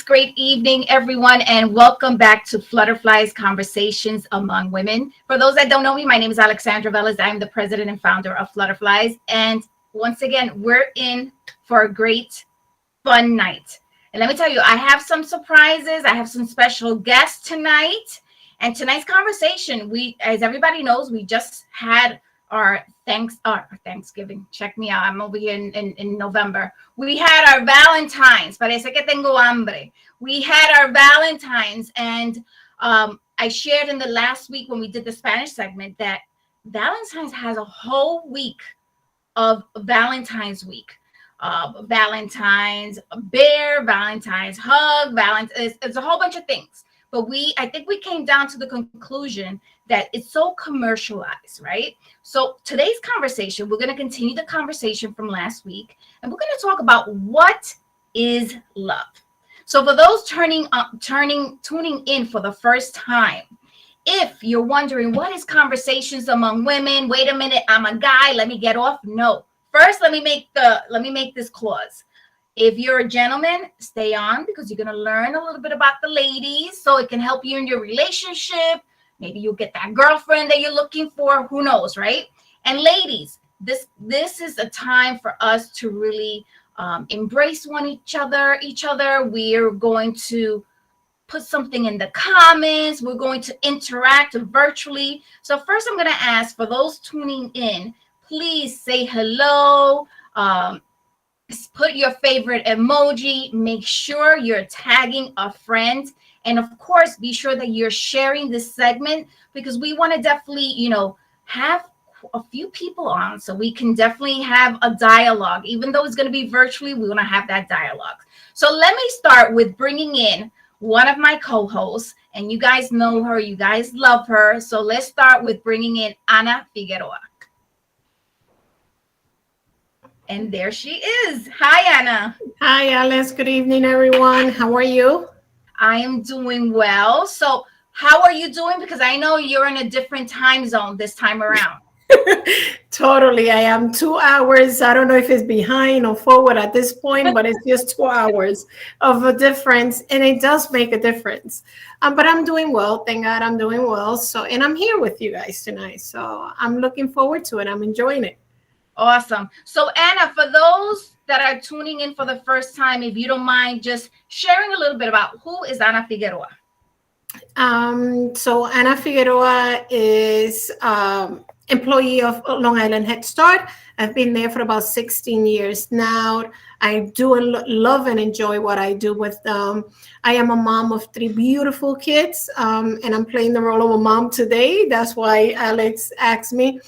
great evening, everyone, and welcome back to Flutterflies Conversations Among Women. For those that don't know me, my name is Alexandra Velez. I'm the president and founder of Flutterflies. And once again, we're in for a great, fun night. And let me tell you, I have some surprises. I have some special guests tonight. And tonight's conversation, as everybody knows, we just had our Thanksgiving. Check me out. I'm over here in November. We had our Valentine's. Parece que tengo hambre. We had our Valentine's, and I shared in the last week when we did the Spanish segment that Valentine's has a whole week of Valentine's week. Valentine's bear, Valentine's hug, Valentine's. It's a whole bunch of things. But I think we came down to the conclusion that it's so commercialized, right? So today's conversation, we're going to continue the conversation from last week, and we're going to talk about what is love. So for those tuning in for the first time, if you're wondering what is conversations among women, wait a minute, I'm a guy, let me get off. No. First, let me make this clause. If you're a gentleman, stay on because you're going to learn a little bit about the ladies so it can help you in your relationship. Maybe you'll get that girlfriend that you're looking for. Who knows, right? And ladies, this is a time for us to really embrace each other. We're going to put something in the comments. We're going to interact virtually. So first, I'm going to ask for those tuning in, please say hello. Put your favorite emoji. Make sure you're tagging a friend. And of course, be sure that you're sharing this segment because we want to definitely, have a few people on so we can definitely have a dialogue. Even though it's going to be virtually, we want to have that dialogue. So let me start with bringing in one of my co-hosts. And you guys know her. You guys love her. So let's start with bringing in Ana Figueroa. And there she is. Hi, Anna. Hi, Alice. Good evening, everyone. How are you? I am doing well. So how are you doing? Because I know you're in a different time zone this time around. Totally. I am 2 hours. I don't know if it's behind or forward at this point, but it's just 2 hours of a difference. And it does make a difference. But I'm doing well. Thank God I'm doing well. And I'm here with you guys tonight. So I'm looking forward to it. I'm enjoying it. Awesome. So Anna, for those that are tuning in for the first time, if you don't mind just sharing a little bit about who is Ana Figueroa. So Ana Figueroa is employee of Long Island Head Start. I've been there for about 16 years now. I do love and enjoy what I do with them. I am a mom of 3 beautiful kids, and I'm playing the role of a mom today. That's why Alex asked me.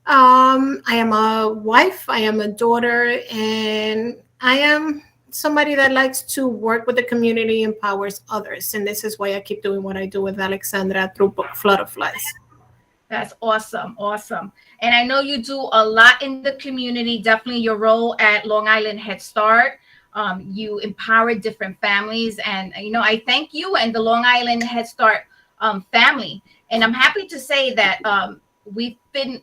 I am a wife, I am a daughter, and I am somebody that likes to work with the community, empowers others. And this is why I keep doing what I do with Alexandra through Flutterflies. That's awesome. Awesome. And I know you do a lot in the community, definitely your role at Long Island Head Start. You empower different families. And, I thank you and the Long Island Head Start family. And I'm happy to say that we've been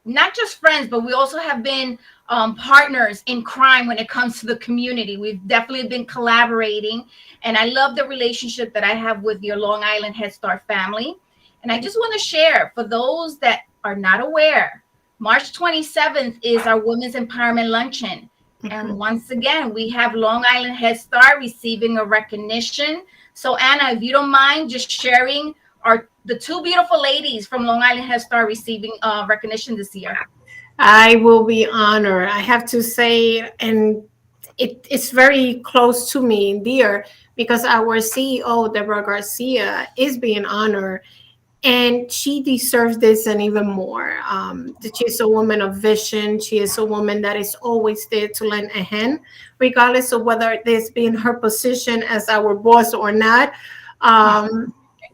not just friends, but we also have been partners in crime when it comes to the community. We've definitely been collaborating. And I love the relationship that I have with your Long Island Head Start family. And I just want to share for those that are not aware, March 27th is our Women's Empowerment Luncheon. Mm-hmm. And once again, we have Long Island Head Start receiving a recognition. So Anna, if you don't mind just sharing the 2 beautiful ladies from Long Island Head Start receiving recognition this year. I will be honored. I have to say, and it's very close to me and dear because our CEO, Deborah Garcia, is being honored. And she deserves this and even more. She's a woman of vision. She is a woman that is always there to lend a hand, regardless of whether this being her position as our boss or not.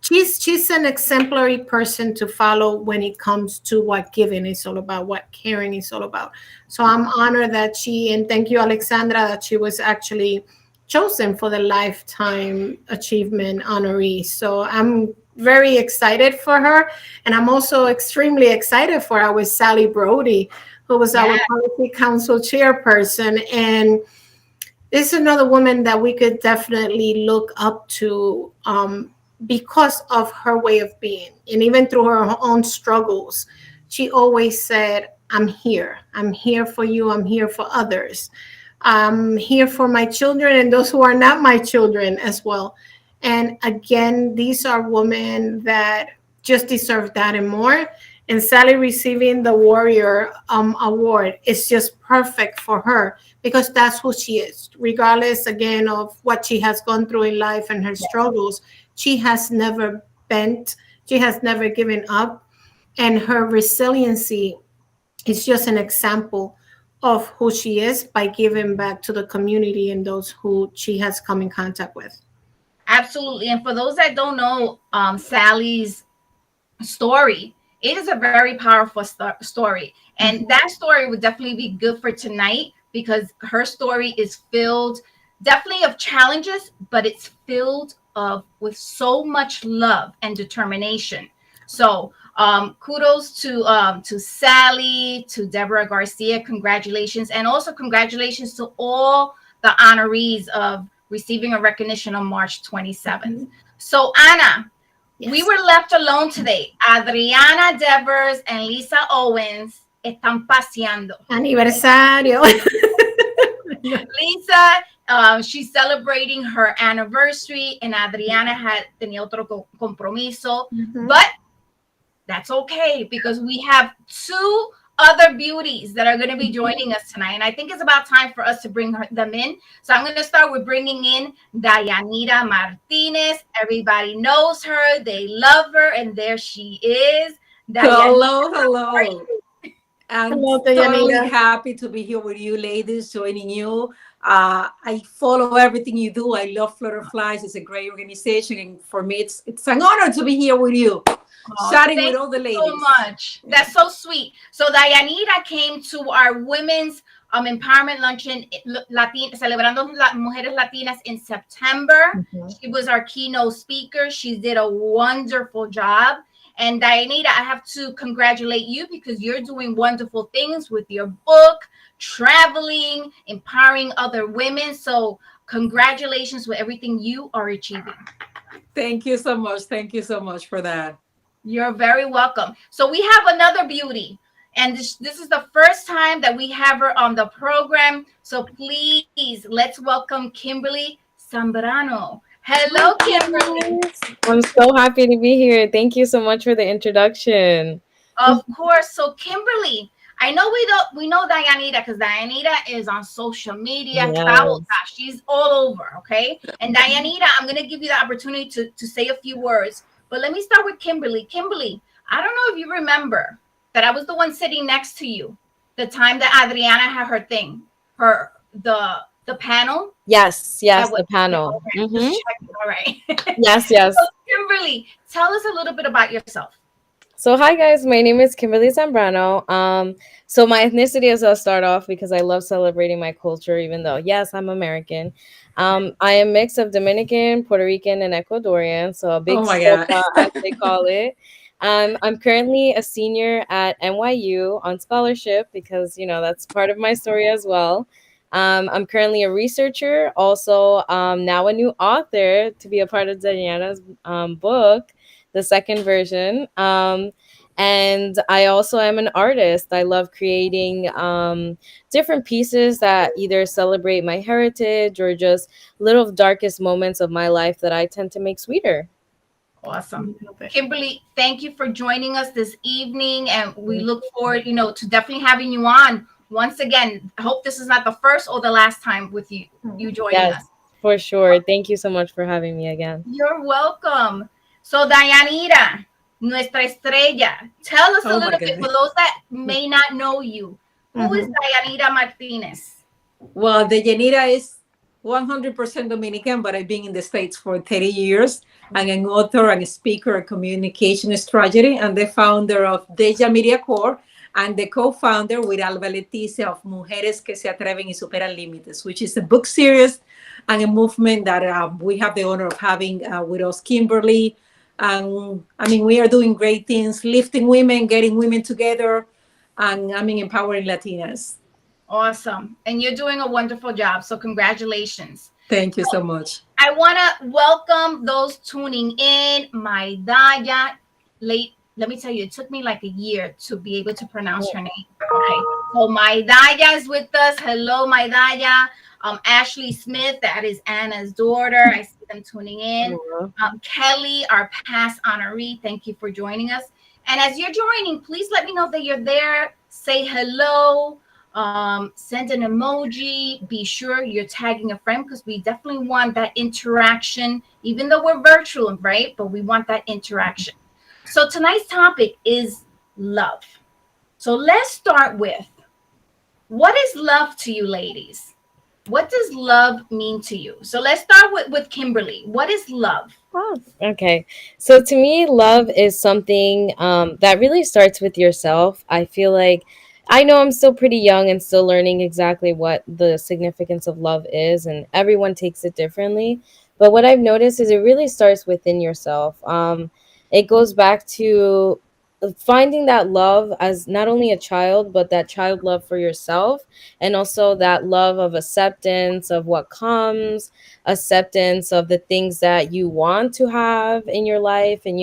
She's an exemplary person to follow when it comes to what giving is all about, what caring is all about. So I'm honored that and thank you, Alexandra, that she was actually chosen for the Lifetime Achievement honoree. So I'm very excited for her. And I'm also extremely excited for our Sally Brody, who was our policy council chairperson. And This is another woman that we could definitely look up to, because of her way of being. And even through her own struggles, she always said, I'm here. I'm here for you. I'm here for others. I'm here for my children and those who are not my children as well. And again, these are women that just deserve that and more. And Sally receiving the Warrior Award is just perfect for her because that's who she is. Regardless, again, of what she has gone through in life and her struggles, she has never bent, she has never given up. And her resiliency is just an example of who she is by giving back to the community and those who she has come in contact with. Absolutely. And for those that don't know Sally's story, it is a very powerful story. And that story would definitely be good for tonight because her story is filled definitely of challenges, but it's filled of with so much love and determination. So kudos to Sally, to Deborah Garcia. Congratulations. And also congratulations to all the honorees of receiving a recognition on March 27th. So Ana, we were left alone today. Adriana Devers and Lisa Owens están paseando. Aniversario. Lisa, she's celebrating her anniversary, and Adriana had tenía otro compromiso. But that's okay because we have two other beauties that are going to be joining us tonight. And I think it's about time for us to bring them in. So I'm going to start with bringing in Dayanira Martinez. Everybody knows her. They love her. And there she is. Hello. I'm Hello, totally Dayanira. happy to be here with you ladies, joining you. I follow everything you do. I love Flutterflies. It's a great organization. And for me, it's an honor to be here with you. Chatting with all the ladies. So much. That's so sweet. So Dayanira came to our women's empowerment luncheon, celebrando las mujeres latinas in September. She was our keynote speaker. She did a wonderful job. And Dayanira, I have to congratulate you because you're doing wonderful things with your book, traveling, empowering other women. So congratulations with everything you are achieving. Thank you so much. Thank you so much for that. You're very welcome. So we have another beauty, and this is the first time that we have her on the program. So please, let's welcome Kimberly Zambrano. Hello, Kimberly. I'm so happy to be here. Thank you so much for the introduction. Of course. So Kimberly, I know we know Dayanira because Dayanira is on social media. Yes. She's all over, okay? And Dayanira, I'm going to give you the opportunity to say a few words. But let me start with Kimberly. Kimberly, I don't know if you remember that I was the one sitting next to you the time that Adriana had her thing, the panel. Yes, the panel. All right. Yes. So Kimberly, tell us a little bit about yourself. So hi guys, my name is Kimberly Zambrano. So my ethnicity is I'll start off because I love celebrating my culture, even though yes, I'm American. I am a mix of Dominican, Puerto Rican, and Ecuadorian. So a big sopa, as they call it. I'm currently a senior at NYU on scholarship because that's part of my story as well. I'm currently a researcher, also now a new author to be a part of Diana's book, the second version. And I also am an artist. I love creating different pieces that either celebrate my heritage or just little darkest moments of my life that I tend to make sweeter. Awesome. Kimberly, thank you for joining us this evening. And we look forward, to definitely having you on. Once again, I hope this is not the first or the last time with you joining us. For sure. Thank you so much for having me again. You're welcome. So Dayanira, nuestra estrella, tell us a little bit for those that may not know you. Who is Dayanira Martinez? Well, Dayanira is 100% Dominican, but I've been in the States for 30 years. I'm an author and a speaker, a communication strategy, and the founder of Deja Media Corps, and the co-founder with Alba Leticia of Mujeres que se atreven y superan límites, which is a book series and a movement that we have the honor of having with us, Kimberly. We are doing great things, lifting women, getting women together, and empowering Latinas. Awesome. And you're doing a wonderful job. So congratulations. Thank you so much. I want to welcome those tuning in. My Daya, let me tell you, it took me like a year to be able to pronounce her name. Okay. So my Daya is with us. Hello, my Daya. Ashley Smith, that is Anna's daughter. I see them tuning in. Kelly, our past honoree, thank you for joining us. And as you're joining, please let me know that you're there. Say hello. Send an emoji. Be sure you're tagging a friend because we definitely want that interaction, even though we're virtual, right? But we want that interaction. So tonight's topic is love. So let's start with, what is love to you, ladies? What does love mean to you? So let's start with Kimberly. What is love? Oh, okay. So to me, love is something that really starts with yourself. I feel like I know I'm still pretty young and still learning exactly what the significance of love is, and everyone takes it differently. But what I've noticed is it really starts within yourself. It goes back to finding that love as not only a child, but that child love for yourself, and also that love of acceptance of what comes, acceptance of the things that you want to have in your life, and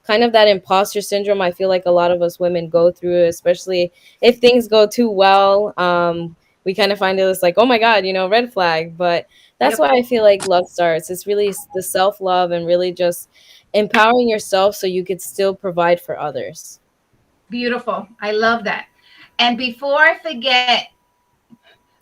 kind of that imposter syndrome I feel like a lot of us women go through, especially if things go too well. We kind of find it as like, oh my god, red flag. But that's why I feel like love starts. It's really the self-love and really just empowering yourself so you could still provide for others. Beautiful. I love that. And before I forget,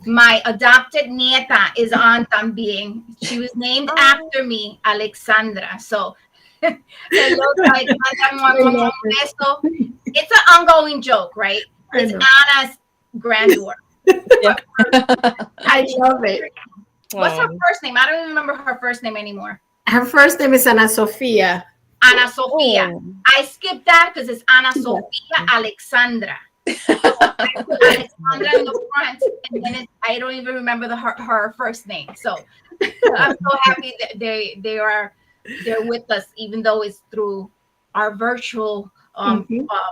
my adopted nieta is on también. She was named after me, Alexandra. So, hello, Alexandra. It's an ongoing joke, right? It's Anna's granddaughter. Yeah. I love it. What's her first name? I don't even remember her first name anymore. Her first name is Ana Sofia. Ana Sofia. I skipped that because it's Ana Sofia Alexandra. So I put Alexandra in the front, and then I don't even remember her first name. So I'm so happy that they're with us, even though it's through our virtual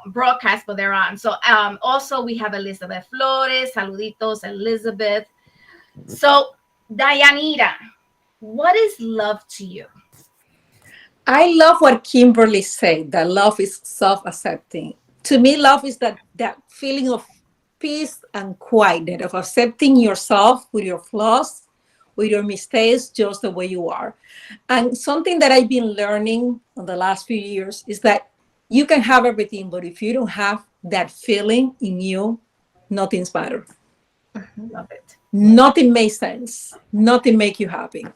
broadcast, but they're on. So also we have Elizabeth Flores. Saluditos, Elizabeth. So Dayanira, what is love to you? I love what Kimberly said, that love is self-accepting. To me, love is that feeling of peace and quietness, of accepting yourself with your flaws, with your mistakes, just the way you are. And something that I've been learning in the last few years is that you can have everything, but if you don't have that feeling in you, nothing's matter. Love it. Nothing makes sense. Nothing makes you happy.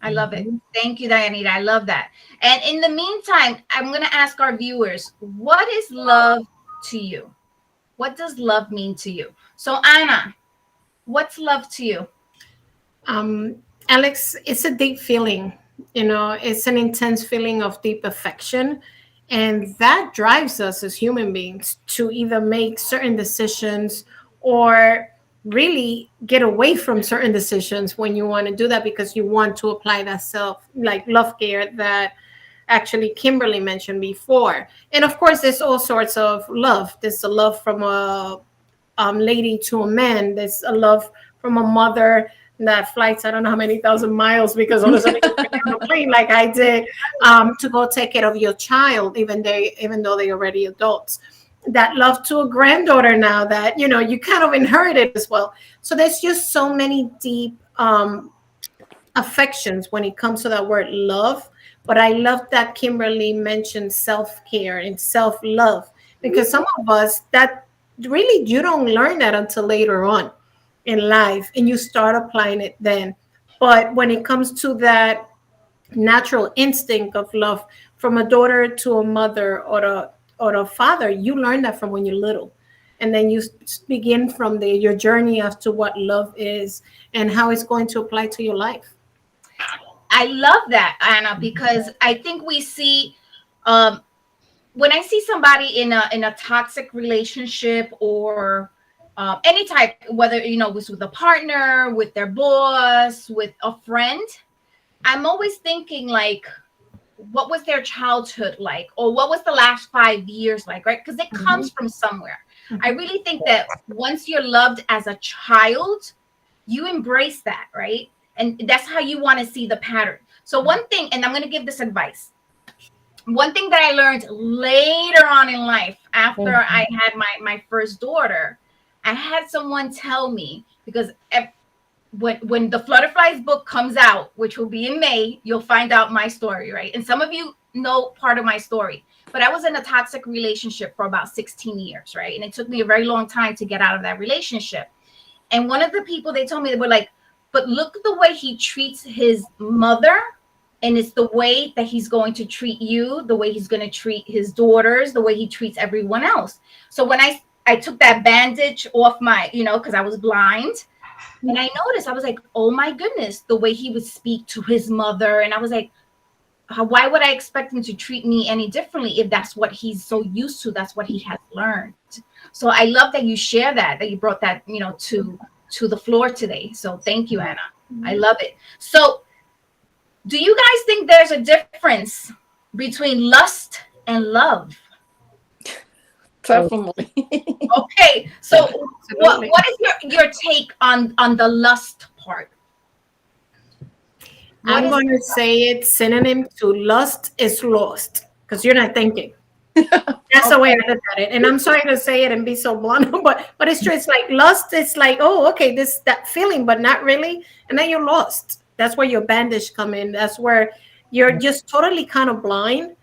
I love it. Thank you, Dayanita. I love that. And in the meantime, I'm going to ask our viewers, what is love to you? What does love mean to you? So, Anna, what's love to you? Alex, it's a deep feeling. It's an intense feeling of deep affection. And that drives us as human beings to either make certain decisions or really get away from certain decisions when you want to do that, because you want to apply that love care that actually Kimberly mentioned before. And of course, there's all sorts of love. There's a love from a lady to a man. There's a love from a mother that flights I don't know how many thousand miles because all of a sudden you get on a plane like I did to go take care of your child, even though they're already adults. That love to a granddaughter now that you kind of inherited as well. So there's just so many deep affections when it comes to that word love. But I love that Kimberly mentioned self-care and self-love, because some of us, that really, you don't learn that until later on in life and you start applying it then. But when it comes to that natural instinct of love from a daughter to a mother or a father, you learn that from when you're little. And then you begin from there your journey as to what love is and how it's going to apply to your life. I love that, Anna, because I think we see when I see somebody in a toxic relationship or any type, whether it's with a partner, with their boss, with a friend, I'm always thinking like, what was their childhood like, or what was the last 5 years like, right? Because it comes from somewhere. I really think that once you're loved as a child, you embrace that, right? And that's how you want to see the pattern. So one thing, and I'm going to give this advice. One thing that I learned later on in life, after I had my first daughter, I had someone tell me, because when the Flutterflies book comes out, which will be in May, you'll find out my story, right? And some of you know part of my story, but I was in a toxic relationship for about 16 years, right? And it took me a very long time to get out of that relationship. And one of the people, they told me, they were like, but look at the way he treats his mother, and it's the way that he's going to treat you, the way he's going to treat his daughters, the way he treats everyone else. So when I took that bandage off my, because I was blind, and I noticed, I was like, oh my goodness, the way he would speak to his mother. And I was like, why would I expect him to treat me any differently if that's what he's so used to, that's what he has learned. So I love that you share that you brought that, to the floor today. So thank you, Anna. I love it. So do you guys think there's a difference between lust and love? Definitely. Okay, so what is your take on the lust part? I'm going to say it's synonym to lust is lost, because you're not thinking. That's the way I look at it. And I'm sorry to say it and be so blunt, but it's true. It's like lust. It's like, oh, okay, that feeling, but not really. And then you're lost. That's where your bandage come in. That's where you're just totally kind of blind,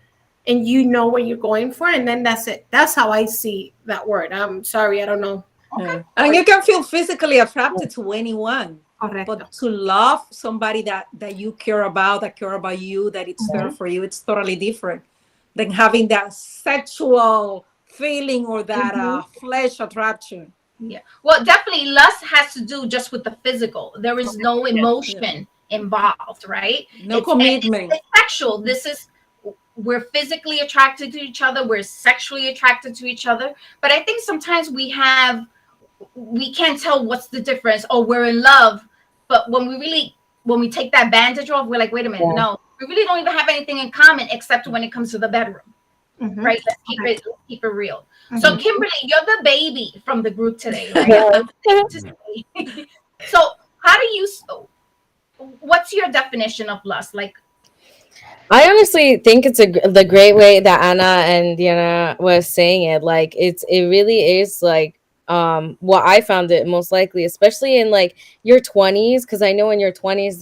and you know what you're going for. And then that's it. That's how I see that word. I'm sorry, I don't know. Okay. And you can feel physically attracted to anyone. Correct. But to love somebody that you care about, that care about you, that it's there for you, it's totally different than having that sexual feeling or that flesh attraction. Yeah. Well, definitely lust has to do just with the physical. There is no emotion involved, right? No commitment. It's sexual. We're physically attracted to each other. We're sexually attracted to each other. But I think sometimes we can't tell what's the difference. Oh, we're in love. But when we take that bandage off, we're like, wait a minute, no, we really don't even have anything in common except when it comes to the bedroom, right? Let's keep it real. So Kimberly, you're the baby from the group today, right? So what's your definition of lust? Like, I honestly think it's the great way that Anna and Diana was saying it. Like it really is like what I found it most likely, especially in like your 20s, because I know in your 20s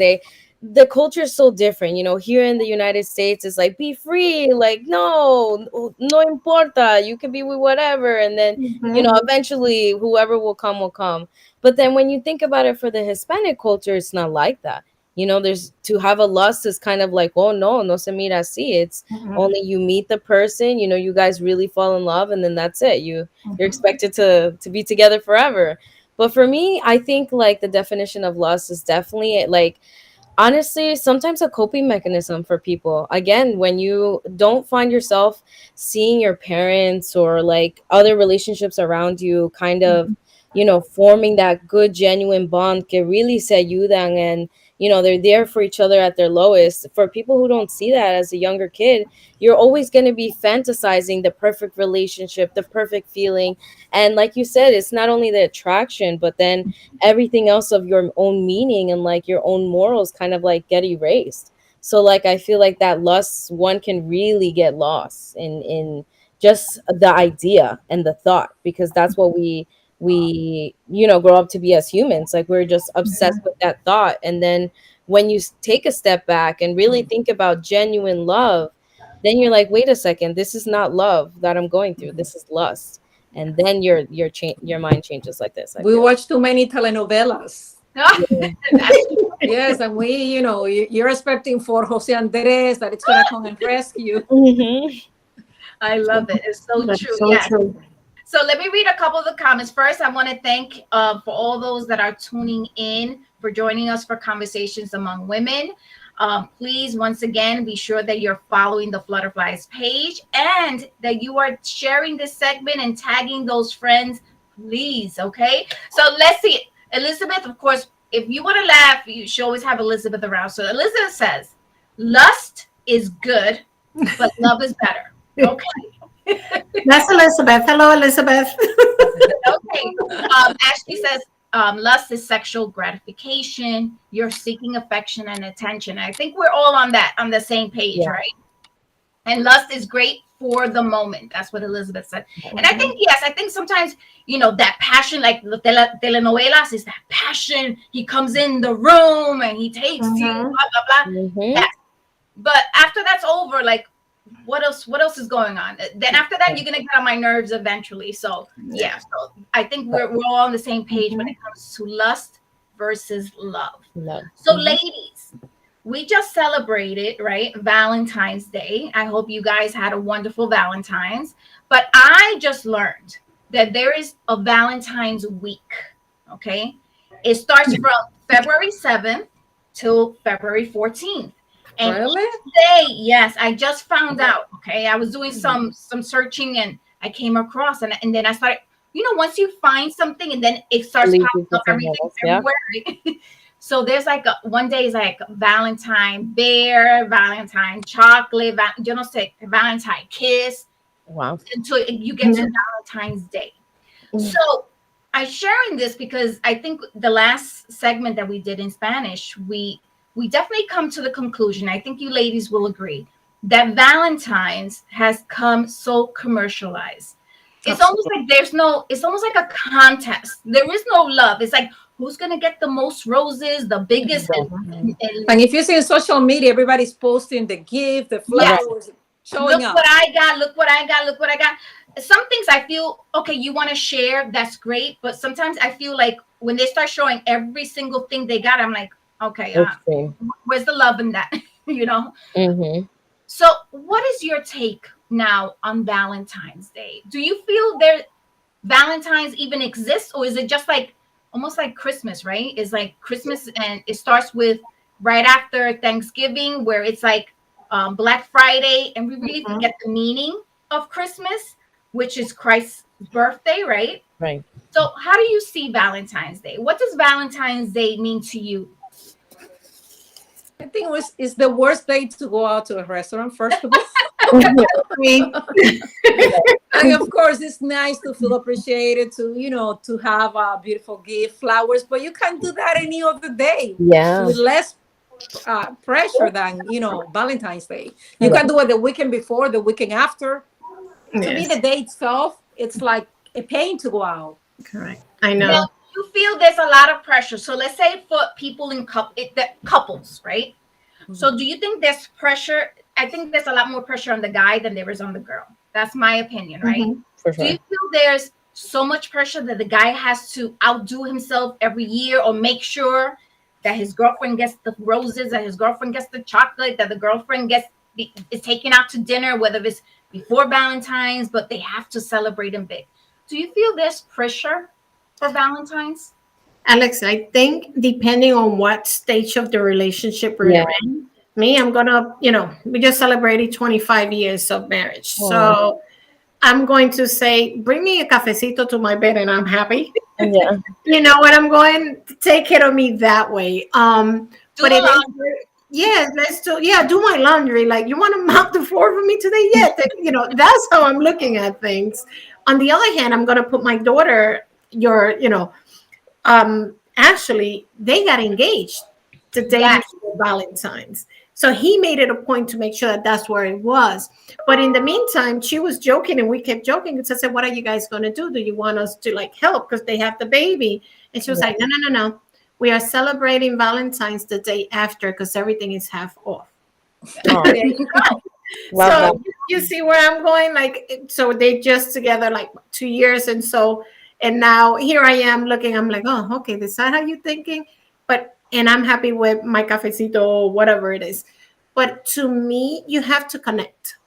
the culture is so different. Here in the United States, it's like be free, like no importa, you can be with whatever, and then eventually whoever will come. But then when you think about it, for the Hispanic culture, it's not like that. There's to have a lust is kind of like, oh no se mira así. It's only you meet the person, you guys really fall in love, and then that's it. You're expected to be together forever. But for me, I think like the definition of lust is definitely like, honestly, sometimes a coping mechanism for people. Again, when you don't find yourself seeing your parents or like other relationships around you kind of, forming that good, genuine bond que really se ayudan, and they're there for each other at their lowest. For people who don't see that as a younger kid, you're always going to be fantasizing the perfect relationship, the perfect feeling. And like you said, it's not only the attraction, but then everything else of your own meaning and like your own morals kind of like get erased. So like, I feel like that lust, one can really get lost in just the idea and the thought, because that's what we grow up to be as humans. Like we're just obsessed with that thought. And then when you take a step back and really think about genuine love, then you're like, wait a second, this is not love that I'm going through, this is lust. And then your mind changes like this. We watch too many telenovelas. Yes, and you're expecting for Jose Andres that it's gonna come and rescue. I love it. It's so true. So true. So let me read a couple of the comments. First, I want to thank for all those that are tuning in, for joining us for Conversations Among Women. Please, once again, be sure that you're following the Flutterflies page and that you are sharing this segment and tagging those friends, please, okay? So let's see. Elizabeth, of course, if you want to laugh, you should always have Elizabeth around. So Elizabeth says, lust is good but love is better. Okay. That's Elizabeth. Hello, Elizabeth. Okay. Ashley says, lust is sexual gratification. You're seeking affection and attention. I think we're all on the same page, Yeah. right? And lust is great for the moment. That's what Elizabeth said. And I think, yes, I think sometimes, that passion, like the telenovelas, is that passion. He comes in the room and he takes you, blah, Mhm. blah, blah. Mm-hmm. Yes. But after that's over, like, what else is going on? Then after that, you're gonna get on my nerves eventually. So yeah, so I think we're all on the same page when it comes to lust versus love. Love. So Mhm. ladies, we just celebrated, right, Valentine's Day. I hope you guys had a wonderful Valentine's. But I just learned that there is a Valentine's week. Okay, it starts from February 7th till February 14th. And Really? day, yes, I just found out. Okay, I was doing some searching and I came across, and then I started. Once you find something and then it starts Lead popping you to up something everything else. Yeah. everywhere. Right? So there's like one day is like Valentine bear, Valentine chocolate, yo no sé, Valentine kiss Wow. until you get to Valentine's Day. So I'm sharing this because I think the last segment that we did in Spanish, we definitely come to the conclusion. I think you ladies will agree that Valentine's has come so commercialized. It's almost like it's almost like a contest. There is no love. It's like who's gonna get the most roses, the biggest, And if you see in social media, everybody's posting the gift, the yes, flowers, showing look up. what I got, look what I got, look what I got. Some things I feel okay, you want to share, that's great, but sometimes I feel like when they start showing every single thing they got, I'm like, okay, Extreme. where's the love in that? Mm-hmm. So what is your take now on Valentine's Day? Do you feel there Valentine's even exists, or is it just like almost like Christmas, right? It's like Christmas and it starts with right after Thanksgiving, where it's like Black Friday, and we really forget the meaning of Christmas, which is Christ's birthday, right? Right. So how do you see Valentine's Day? What does Valentine's Day mean to you? I think it's the worst day to go out to a restaurant, first of all. And of course, it's nice to feel appreciated, to have a beautiful gift, flowers, but you can't do that any other day Yeah. with less pressure than, Valentine's Day. You Yeah. can do it the weekend before, the weekend after. To me, Yes, the day itself, it's like a pain to go out. correct. I Now, know. you feel there's a lot of pressure. So let's say for people in couples, right? So do you think there's pressure? I think there's a lot more pressure on the guy than there is on the girl. That's my opinion, right? Mhm. For Do you sure. feel there's so much pressure that the guy has to outdo himself every year or make sure that his girlfriend gets the roses, that his girlfriend gets the chocolate, that the girlfriend is taken out to dinner, whether it's before Valentine's, but they have to celebrate him big. Do you feel there's pressure for Valentine's? Alex, I think depending on what stage of the relationship Yeah. we're in, I'm gonna, we just celebrated 25 years of marriage. Oh. So I'm going to say, bring me a cafecito to my bed and I'm happy. Yeah. You know what? I'm going to take care of me that way. Do But the it is, laundry. yes, do my laundry. Like, you want to mop the floor for me today? Yeah, that's how I'm looking at things. On the other hand, I'm going to put my daughter, actually, they got engaged the day Yes. before Valentine's. So he made it a point to make sure that that's where it was. But in the meantime, she was joking and we kept joking. Because I said, what are you guys going to do? Do you want us to like help? Because they have the baby. And she was like, no, no, no, no. We are celebrating Valentine's the day after because everything is half off. Oh, There you go. love that. So you see where I'm going? Like, so they just together like 2 years. And now here I am looking, I'm like, oh, okay, is that how you thinking? And I'm happy with my cafecito, whatever it is. But to me, you have to connect.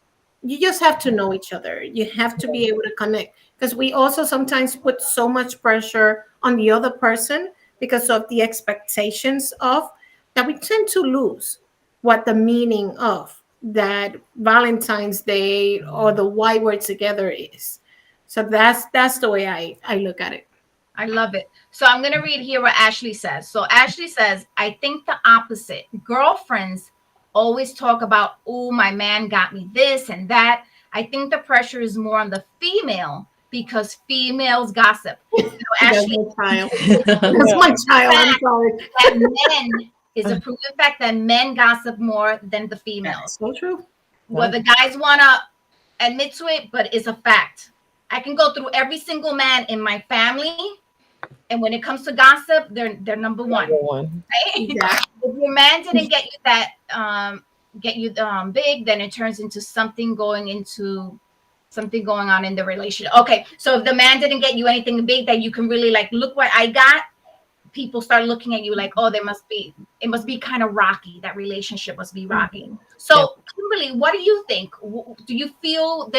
You just have to know each other. You have to be able to connect because we also sometimes put so much pressure on the other person because of the expectations of that we tend to lose what the meaning of that Valentine's Day or the why we're together is. So that's the way I look at it. I love it. So I'm going to read here what Ashley says. So Ashley says, I think the opposite. Girlfriends always talk about, oh, my man got me this and that. I think the pressure is more on the female because females gossip. That's Ashley, my child. That's Yeah. my child. I'm fact sorry. that men is a proven fact that men gossip more than the females. So true. Whether guys want to admit to it, but it's a fact. I can go through every single man in my family, and when it comes to gossip, they're number one. Number one. Right? Yeah. If your man didn't get you that get you big, then it turns into something going on in the relationship. Okay, so if the man didn't get you anything big that you can really like, look what I got, people start looking at you like, oh, it must be kind of rocky. That relationship must be rocky. So, Kimberly, what do you think? Do you feel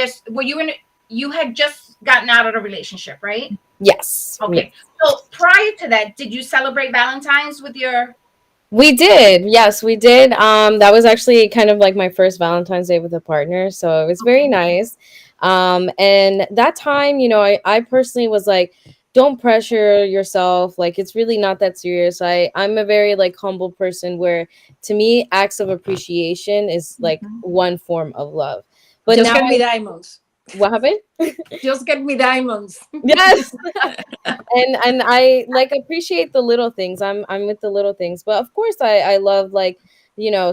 you had just gotten out of the relationship, right? Yes. Okay. So prior to that, did you celebrate Valentine's with your? We did. Yes, we did. That was actually kind of like my first Valentine's Day with a partner, so it was very nice. And that time, I personally was like, don't pressure yourself. Like, it's really not that serious. I'm a very like humble person where to me acts of appreciation is like one form of love. But Just now get me diamonds. what happened? Just get me diamonds. Yes. And I like appreciate the little things. I'm with the little things, but of course I love like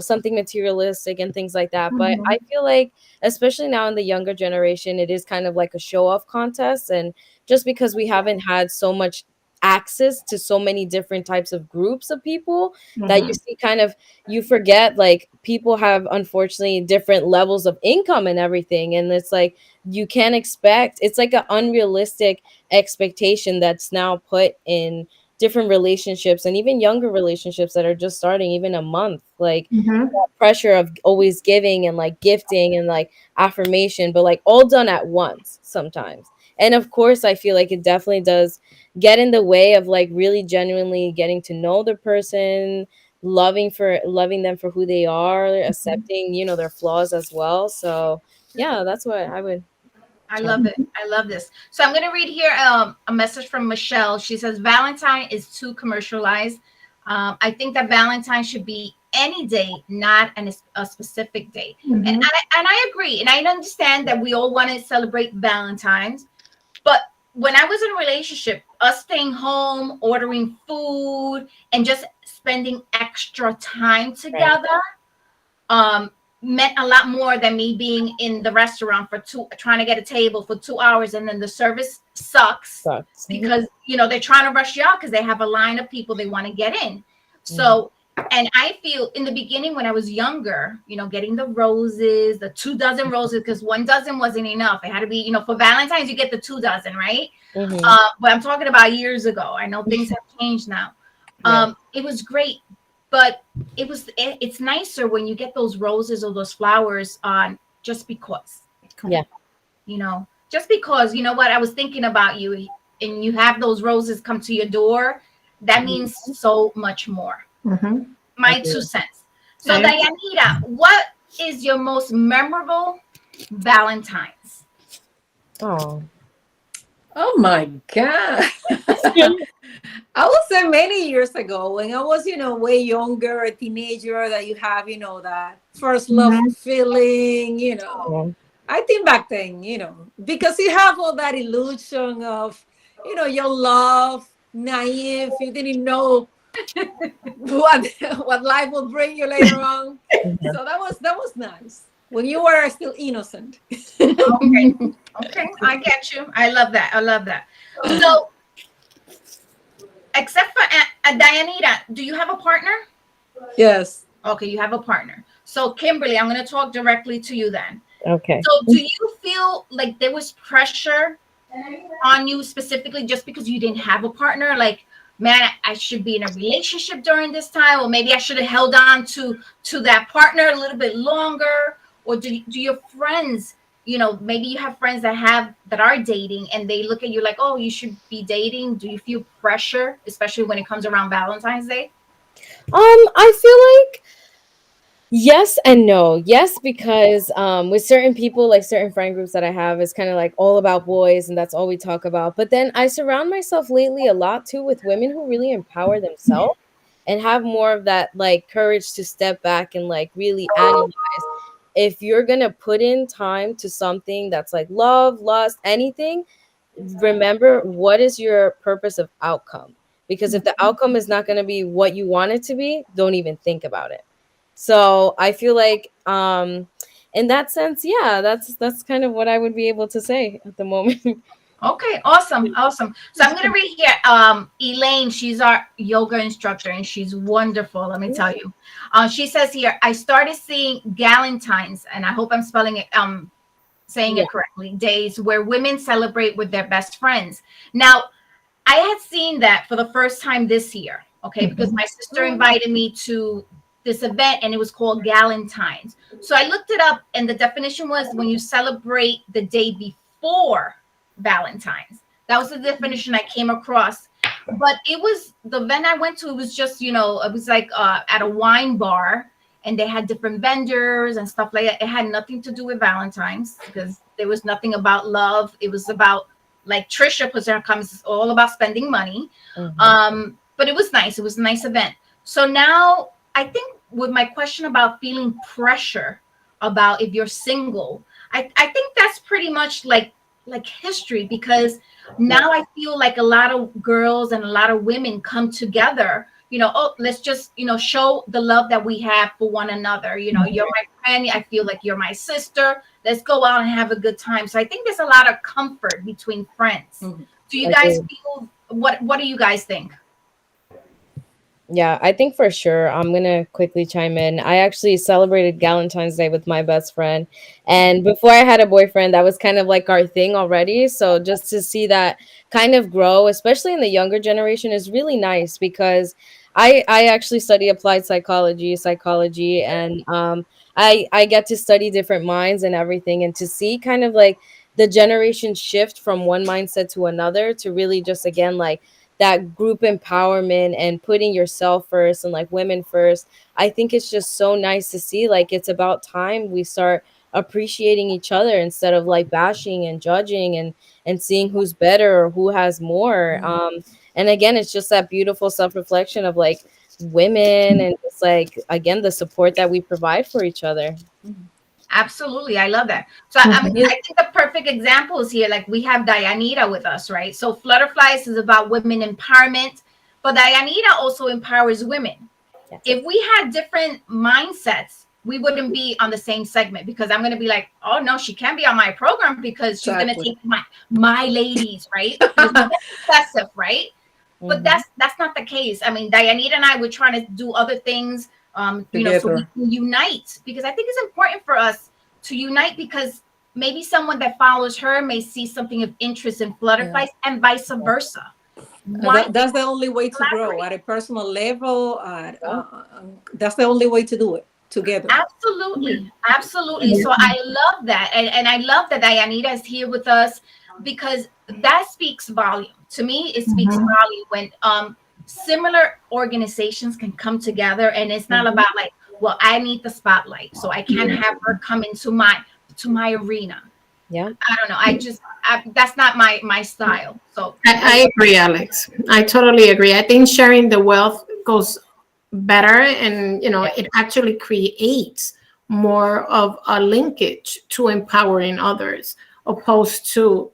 something materialistic and things like that. But I feel like especially now in the younger generation, it is kind of like a show off contest, and just because we haven't had so much access to so many different types of groups of people that you see kind of you forget like people have unfortunately different levels of income and everything, and it's like you can't expect, it's like an unrealistic expectation that's now put in different relationships and even younger relationships that are just starting even a month, like that pressure of always giving and like gifting and like affirmation, but like all done at once sometimes. And of course I feel like it definitely does get in the way of like really genuinely getting to know the person, loving them for who they are, accepting their flaws as well. So yeah, that's what I would. I love it. I love this. So I'm going to read here a message from Michelle. She says Valentine is too commercialized. I think that Valentine should be any day, not a specific day. And I agree. And I understand that we all want to celebrate Valentine's. But when I was in a relationship, us staying home, ordering food, and just spending extra time together, meant a lot more than me being in the restaurant trying to get a table for 2 hours, and then the service sucks because they're trying to rush you out because they have a line of people they want to get in. So, and I feel in the beginning when I was younger, getting the roses, the 2 dozen roses, because 1 dozen wasn't enough. It had to be, for Valentine's you get the 2 dozen, right? But I'm talking about years ago. I know things have changed now. It was great. But it's nicer when you get those roses or those flowers on just because. Yeah. Just because, what, I was thinking about you, and you have those roses come to your door, that means so much more. My 2 cents. So Dianita, what is your most memorable Valentine's? Oh my God. I would say many years ago when I was, way younger, a teenager, that you have, that first love feeling, I think back then, because you have all that illusion of, your love, naive, you didn't know what life will bring you later on. So that was nice when you were still innocent. Okay, I get you. I love that. So, except for Dianita, do you have a partner? Yes. Okay, you have a partner. So, Kimberly, I'm going to talk directly to you then. Okay. So, do you feel like there was pressure on you specifically just because you didn't have a partner? Like, man, I should be in a relationship during this time, or maybe I should have held on to that partner a little bit longer? Or do your friends, maybe you have friends that are dating and they look at you like, oh, you should be dating. Do you feel pressure, especially when it comes around Valentine's Day? I feel like yes and no. Yes, because with certain people, like certain friend groups that I have, it's kind of like all about boys and that's all we talk about. But then I surround myself lately a lot too with women who really empower themselves. and have more of that like courage to step back and like really analyze. If you're gonna put in time to something that's like love, lust, anything, remember what is your purpose of outcome, because if the outcome is not going to be what you want it to be, don't even think about it. So I feel like in that sense, yeah, that's kind of what I would be able to say at the moment. Okay, awesome, awesome. So I'm gonna read here. Elaine, she's our yoga instructor, and she's wonderful. Let me tell you. She says here, I started seeing Galentine's, and I hope I'm spelling it, saying Yeah. it correctly. Days where women celebrate with their best friends. Now, I had seen that for the first time this year. Okay, because my sister invited me to this event, and it was called Galentine's. So I looked it up, and the definition was when you celebrate the day before Valentine's. That was the definition I came across. But it was the event I went to, it was just, it was like at a wine bar, and they had different vendors and stuff like that. It had nothing to do with Valentine's because there was nothing about love. It was about, like Trisha puts in her comments, it's all about spending money. But it was nice. It was a nice event. So now I think with my question about feeling pressure about if you're single, I think that's pretty much like history, because now I feel like a lot of girls and a lot of women come together, oh, let's just, show the love that we have for one another. You're my friend. I feel like you're my sister. Let's go out and have a good time. So I think there's a lot of comfort between friends. Do you guys feel, what do you guys think? Yeah, I think for sure. I'm gonna quickly chime in. I actually celebrated Valentine's Day with my best friend, and before I had a boyfriend, that was kind of like our thing already. So just to see that kind of grow, especially in the younger generation, is really nice, because I actually study applied psychology, and I get to study different minds and everything, and to see kind of like the generation shift from one mindset to another, to really just again like that group empowerment and putting yourself first and like women first. I think it's just so nice to see, like it's about time we start appreciating each other instead of like bashing and judging and seeing who's better or who has more. And again, it's just that beautiful self-reflection of like women, and just like again the support that we provide for each other. Absolutely. I love that. So I mean, I think the perfect example is here. Like we have Dianita with us, right? So Flutterflies is about women empowerment, but Dianita also empowers women. Yes. If we had different mindsets, we wouldn't be on the same segment, because I'm going to be like, oh no, she can't be on my program because she's going to take my ladies, right? That's excessive, right? But that's not the case. I mean, Dianita and I were trying to do other things, so we can unite, because I think it's important for us to unite, because maybe someone that follows her may see something of interest in Flutterflies, and vice versa. That's the only way to grow at a personal level. That's the only way to do it together. Absolutely. Absolutely. So I love that. And I love that Dianita is here with us, because that speaks volume. To me, it speaks volume when similar organizations can come together, and it's not about like, well, I need the spotlight, so I can't have her come into my arena. Yeah. I don't know. That's not my style. So I agree, Alex. I totally agree. I think sharing the wealth goes better, and it actually creates more of a linkage to empowering others, opposed to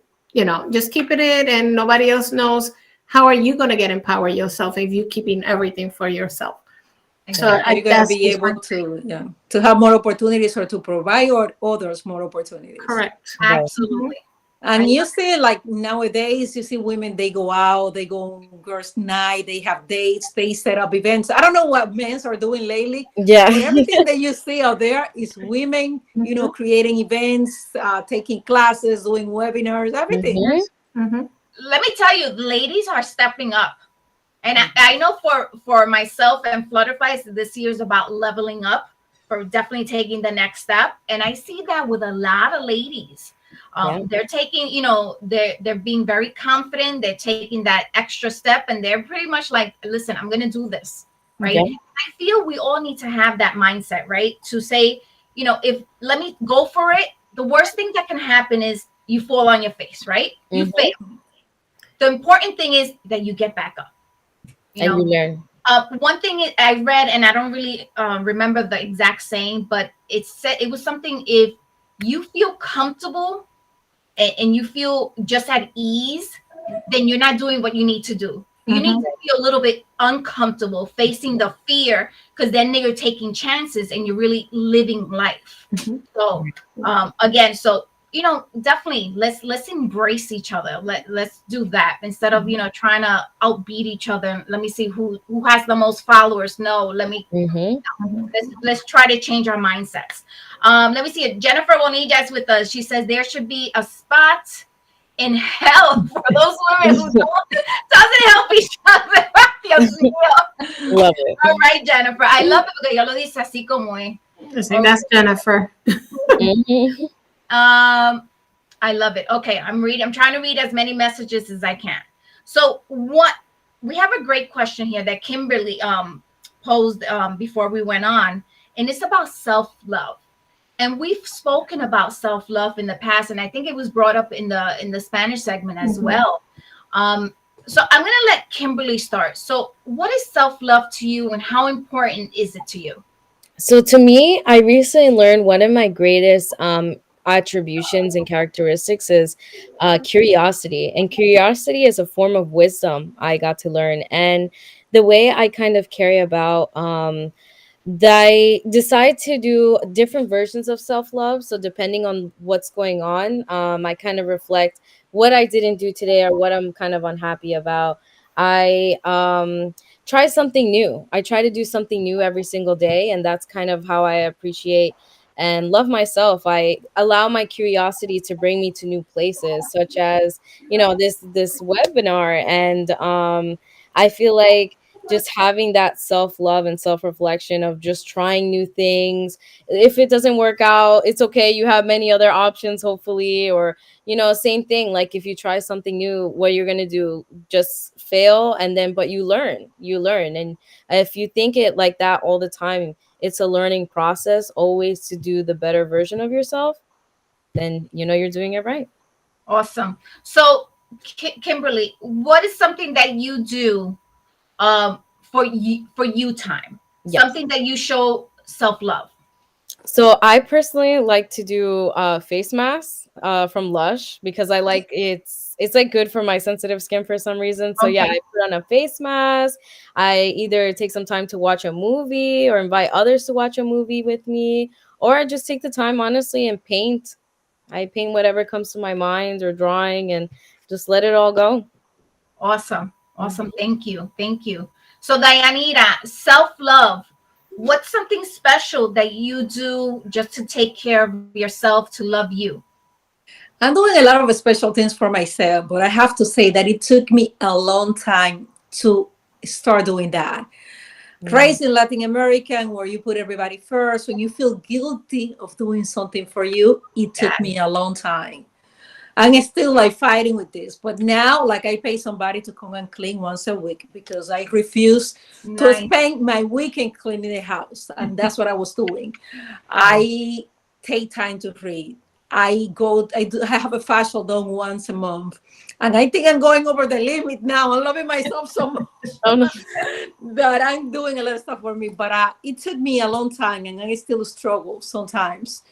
just keeping it and nobody else knows. How are you going to get empowered yourself if you're keeping everything for yourself? So you're going to be able to have more opportunities, or to provide others more opportunities. Correct. Absolutely. And you see, like nowadays, you see women, they go out, they go on girls' night, they have dates, they set up events. I don't know what men are doing lately. Yeah. But everything that you see out there is women, creating events, taking classes, doing webinars, everything. Let me tell you, ladies are stepping up. And I know for myself and Flutterflies, this year is about leveling up, for definitely taking the next step. And I see that with a lot of ladies. They're taking, they're being very confident. They're taking that extra step, and they're pretty much like, listen, I'm going to do this, right? Okay. I feel we all need to have that mindset, right? To say, if let me go for it. The worst thing that can happen is you fall on your face, right? You fail. The important thing is that you get back up. And you learn. One thing I read, and I don't really remember the exact saying, but it said it was something, if you feel comfortable and you feel just at ease, then you're not doing what you need to do. You need to feel a little bit uncomfortable facing the fear, because then you're taking chances and you're really living life. So again, so definitely let's embrace each other. Let's do that instead of trying to outbeat each other. Let me see who has the most followers. No, let's try to change our mindsets. Let me see. Jennifer Bonilla is with us. She says there should be a spot in hell for those women who doesn't help each other. Dios mío. Love it. All right, Jennifer. I love it porque ella lo dice así como es. That's Jennifer. I love it. Okay, I'm trying to read as many messages as I can. So we have a great question here that Kimberly posed before we went on, and it's about self-love. And we've spoken about self-love in the past, and I think it was brought up in the Spanish segment as well. So I'm going to let Kimberly start. So what is self-love to you, and how important is it to you? So to me, I recently learned one of my greatest attributions and characteristics is curiosity. And curiosity is a form of wisdom I got to learn. And the way I kind of carry about I decide to do different versions of self-love. So depending on what's going on, I kind of reflect what I didn't do today or what I'm kind of unhappy about. I try something new. I try to do something new every single day, and that's kind of how I appreciate and love myself. I allow my curiosity to bring me to new places, such as this webinar, and I feel like just having that self-love and self-reflection of just trying new things. If it doesn't work out, it's okay. You have many other options, hopefully. Or same thing, like if you try something new, what you're going to do, just fail, and then but you learn. And if you think it like that all the time, it's a learning process always to do the better version of yourself, then you're doing it right. Awesome. So Kimberly, what is something that you do for you time? Yes. Something that you show self-love? So I personally like to do face masks from Lush, because I like it's like good for my sensitive skin for some reason. So yeah, I put on a face mask. I either take some time to watch a movie or invite others to watch a movie with me, or I just take the time honestly and paint. I paint whatever comes to my mind or drawing and just let it all go. Awesome. Thank you. So Dianita, self-love, what's something special that you do just to take care of yourself, to love you? I'm doing a lot of special things for myself, but I have to say that it took me a long time to start doing that. Raised in Latin America, where you put everybody first, when you feel guilty of doing something for you, it took me a long time. I'm still like fighting with this, but now like I pay somebody to come and clean once a week because I refuse to spend my weekend cleaning the house, and that's what I was doing. I take time to read. I have a facial done once a month, and I think I'm going over the limit now. I'm loving myself so much that I'm doing a lot of stuff for me. But it took me a long time, and I still struggle sometimes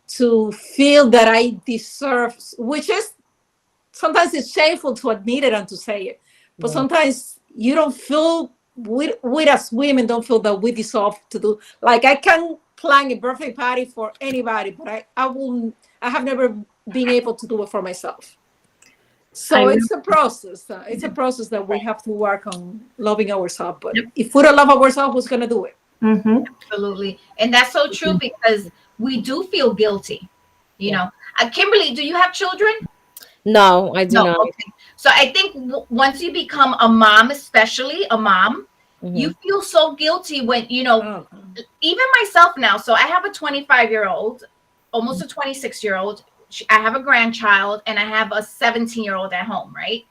to feel that I deserve, which is sometimes it's shameful to admit it and to say it. But sometimes you don't feel, we as women don't feel that we deserve to do. Like I can plan a birthday party for anybody, but I have never been able to do it for myself. So it's a process. It's a process that we have to work on loving ourselves. But if we don't love ourselves, who's going to do it? Absolutely. And that's so true, because we do feel guilty, you know. Kimberly, do you have children? No, I do not. Okay. So I think once you become a mom, especially a mom, you feel so guilty when, even myself now. So I have a 25-year-old, almost a 26-year-old. I have a grandchild, and I have a 17-year-old at home, right?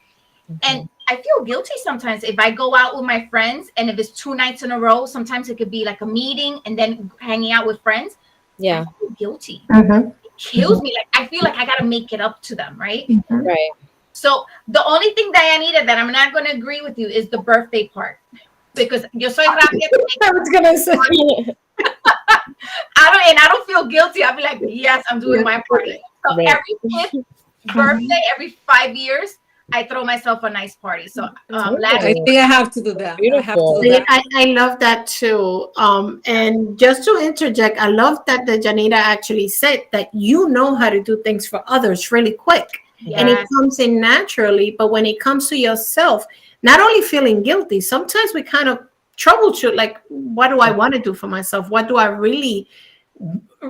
And I feel guilty sometimes if I go out with my friends, and if it's 2 nights in a row, sometimes it could be like a meeting and then hanging out with friends. Yeah. I feel guilty. It kills me. Like I feel like I got to make it up to them, right? Right. So the only thing, Dianita, that I'm not going to agree with you is the birthday part. because yo soy rápida. I was gonna say. I don't feel guilty. I'll be like, yes, I'm doing my party. So Right. every fifth birthday, every 5 years, I throw myself a nice party. So last I think I have to do that. I have to do Beautiful. that. I love that too. And just to interject, I love that the Janita actually said that you know how to do things for others really quick. And it yes, comes in naturally. But when it comes to yourself, not only feeling guilty, sometimes we kind of troubleshoot like, what do I want to do for myself? What do I really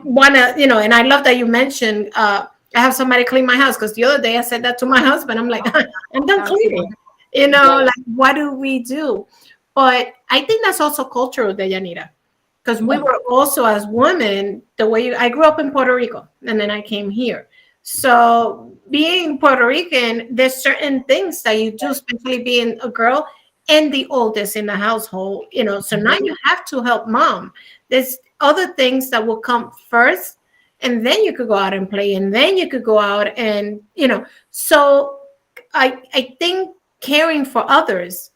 want to, and I love that you mentioned, I have somebody clean my house, because the other day I said that to my husband. I'm like, I'm done that was cleaning. Like, what do we do? But I think that's also cultural, Deyanira, because we were also, as women, the way I grew up in Puerto Rico, and then I came here. So being Puerto Rican, there's certain things that you do, especially being a girl and the oldest in the household, so now you have to help mom. There's other things that will come first, and then you could go out and play, and then you could go out and, so I think caring for others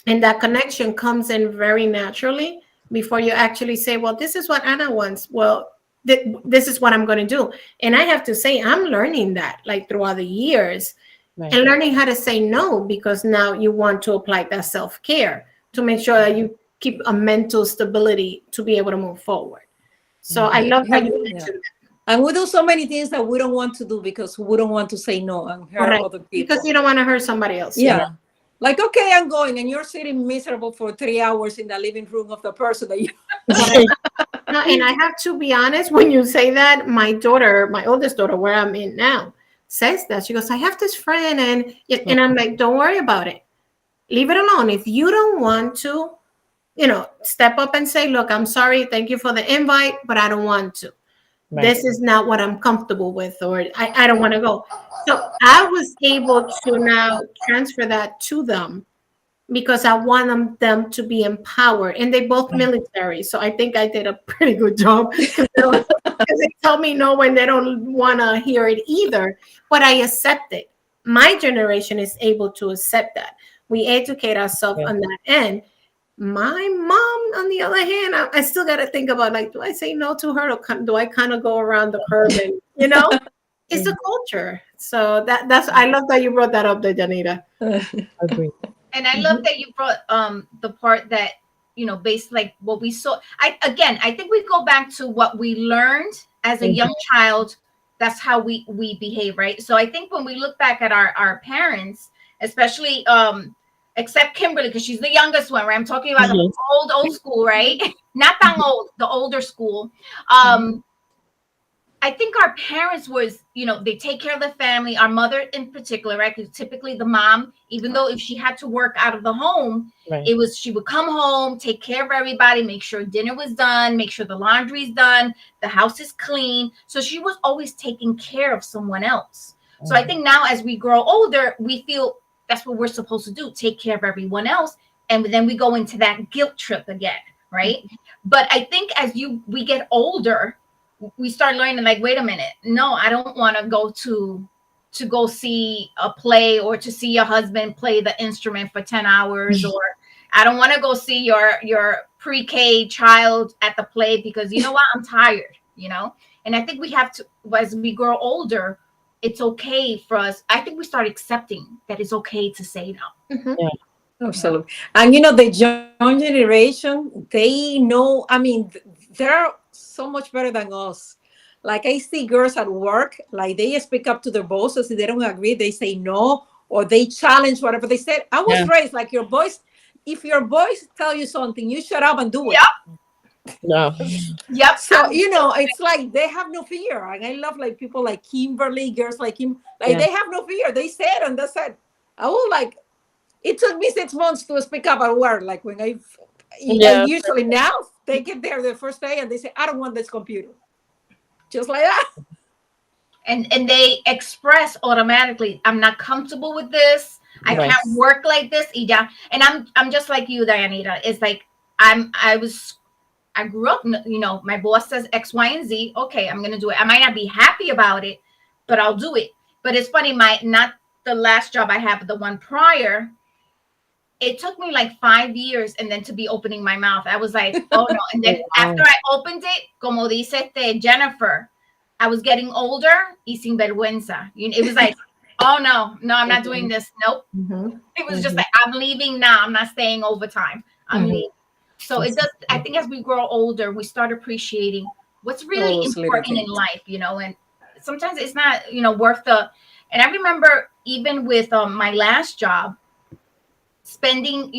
and that connection comes in very naturally before you actually say, well, this is what Anna wants. Well, this is what I'm going to do. And I have to say, I'm learning that like throughout the years, Right. and learning how to say no, because now you want to apply that self-care to make sure that you keep a mental stability to be able to move forward. So I love that you mentioned that. And we do so many things that we don't want to do because we don't want to say no and hurt Correct. other people. Because you don't want to hurt somebody else. Yeah. Like, okay, I'm going, and you're sitting miserable for 3 hours in the living room of the person that you. No, and I have to be honest, when you say that, my daughter, my oldest daughter, where I'm in now, says that. She goes, I have this friend, and I'm like, don't worry about it. Leave it alone. If you don't want to, step up and say, look, I'm sorry, thank you for the invite, but I don't want to. Right. This is not what I'm comfortable with, or I don't want to go. So I was able to now transfer that to them, because I want them to be empowered, and they both military. So I think I did a pretty good job, because they tell me no when they don't want to hear it either, but I accept it. My generation is able to accept that. We educate ourselves on that end. My mom, on the other hand, I still got to think about, like, do I say no to her, or do I kind of go around the curve? And it's a culture. So that's I love that you brought that up there, Janita. Agree. and I love that you brought the part that based like what we saw. I think we go back to what we learned as a young child. That's how we behave, right? So I think when we look back at our parents, especially except Kimberly, because she's the youngest one, right? I'm talking about the old school, right? Not that old, the older school. I think our parents was, they take care of the family, our mother in particular, right? Because typically the mom, even though if she had to work out of the home, she would come home, take care of everybody, make sure dinner was done, make sure the laundry's done, the house is clean. So she was always taking care of someone else. So I think now as we grow older, we feel that's what we're supposed to do, take care of everyone else. And then we go into that guilt trip again, right? But I think as we get older, we start learning, like, wait a minute, no, I don't want to go to go see a play, or to see your husband play the instrument for 10 hours, or I don't want to go see your pre-K child at the play, because you know what, I'm tired, and I think we have to, as we grow older, it's okay for us. I think we start accepting that it's okay to say no. Absolutely. And the young generation, they know, they're so much better than us. Like, I see girls at work, like, they speak up to their bosses. If they don't agree, they say no, or they challenge whatever they said. I was raised like, your boys, if your boys tell you something, you shut up and do it. No. Yep. So, it's like they have no fear. And I love, like, people like Kimberly, girls like him, like, they have no fear. They said, and that's it. I will, like, it took me 6 months to speak up at work. Like, when I usually now they get there the first day and they say, I don't want this computer. Just like that. And they express automatically, I'm not comfortable with this. I can't work like this. And I'm just like you, Dianita. It's like I grew up, my boss says X, Y, and Z. Okay, I'm gonna do it. I might not be happy about it, but I'll do it. But it's funny, not the last job I had, but the one prior, it took me like 5 years and then to be opening my mouth. I was like, oh no. And then after I opened it, como dice Jennifer, I was getting older y sin vergüenza. It was like, oh no, I'm not doing this. Nope. It was just like, I'm leaving now. I'm not staying overtime. I'm leaving. So it does. I think as we grow older, we start appreciating what's really important in life, and sometimes it's not, worth the. And I remember even with my last job, spending,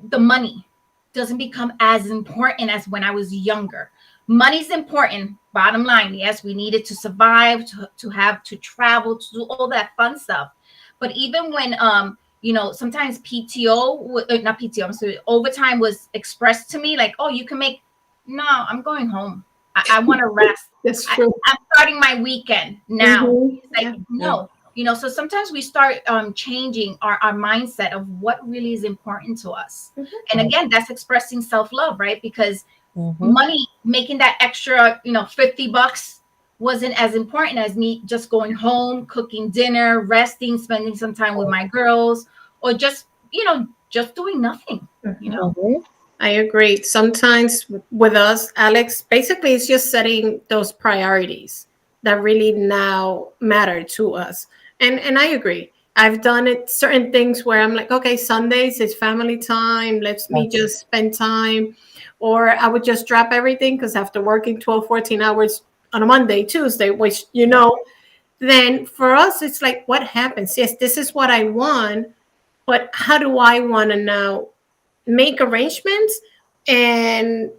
the money doesn't become as important as when I was younger. Money's important. Bottom line, yes, we need it to survive, to travel, to do all that fun stuff. But even when sometimes not PTO, I'm sorry, overtime was expressed to me like, oh, you can make. No, I'm going home. I want to rest. That's true. I'm starting my weekend now. It's like, no. So sometimes we start changing our mindset of what really is important to us. And again, that's expressing self-love, right? Because money, making that extra, $50 wasn't as important as me just going home, cooking dinner, resting, spending some time with my girls, or just doing nothing, I agree. Sometimes with us, Alex, basically it's just setting those priorities that really now matter to us. And I agree. I've done it certain things where I'm like, okay, Sundays is family time. Let's me just spend time. Or I would just drop everything because after working 12, 14 hours on a Monday, Tuesday, which, then for us, it's like, what happens? Yes, this is what I want, but how do I want to now make arrangements and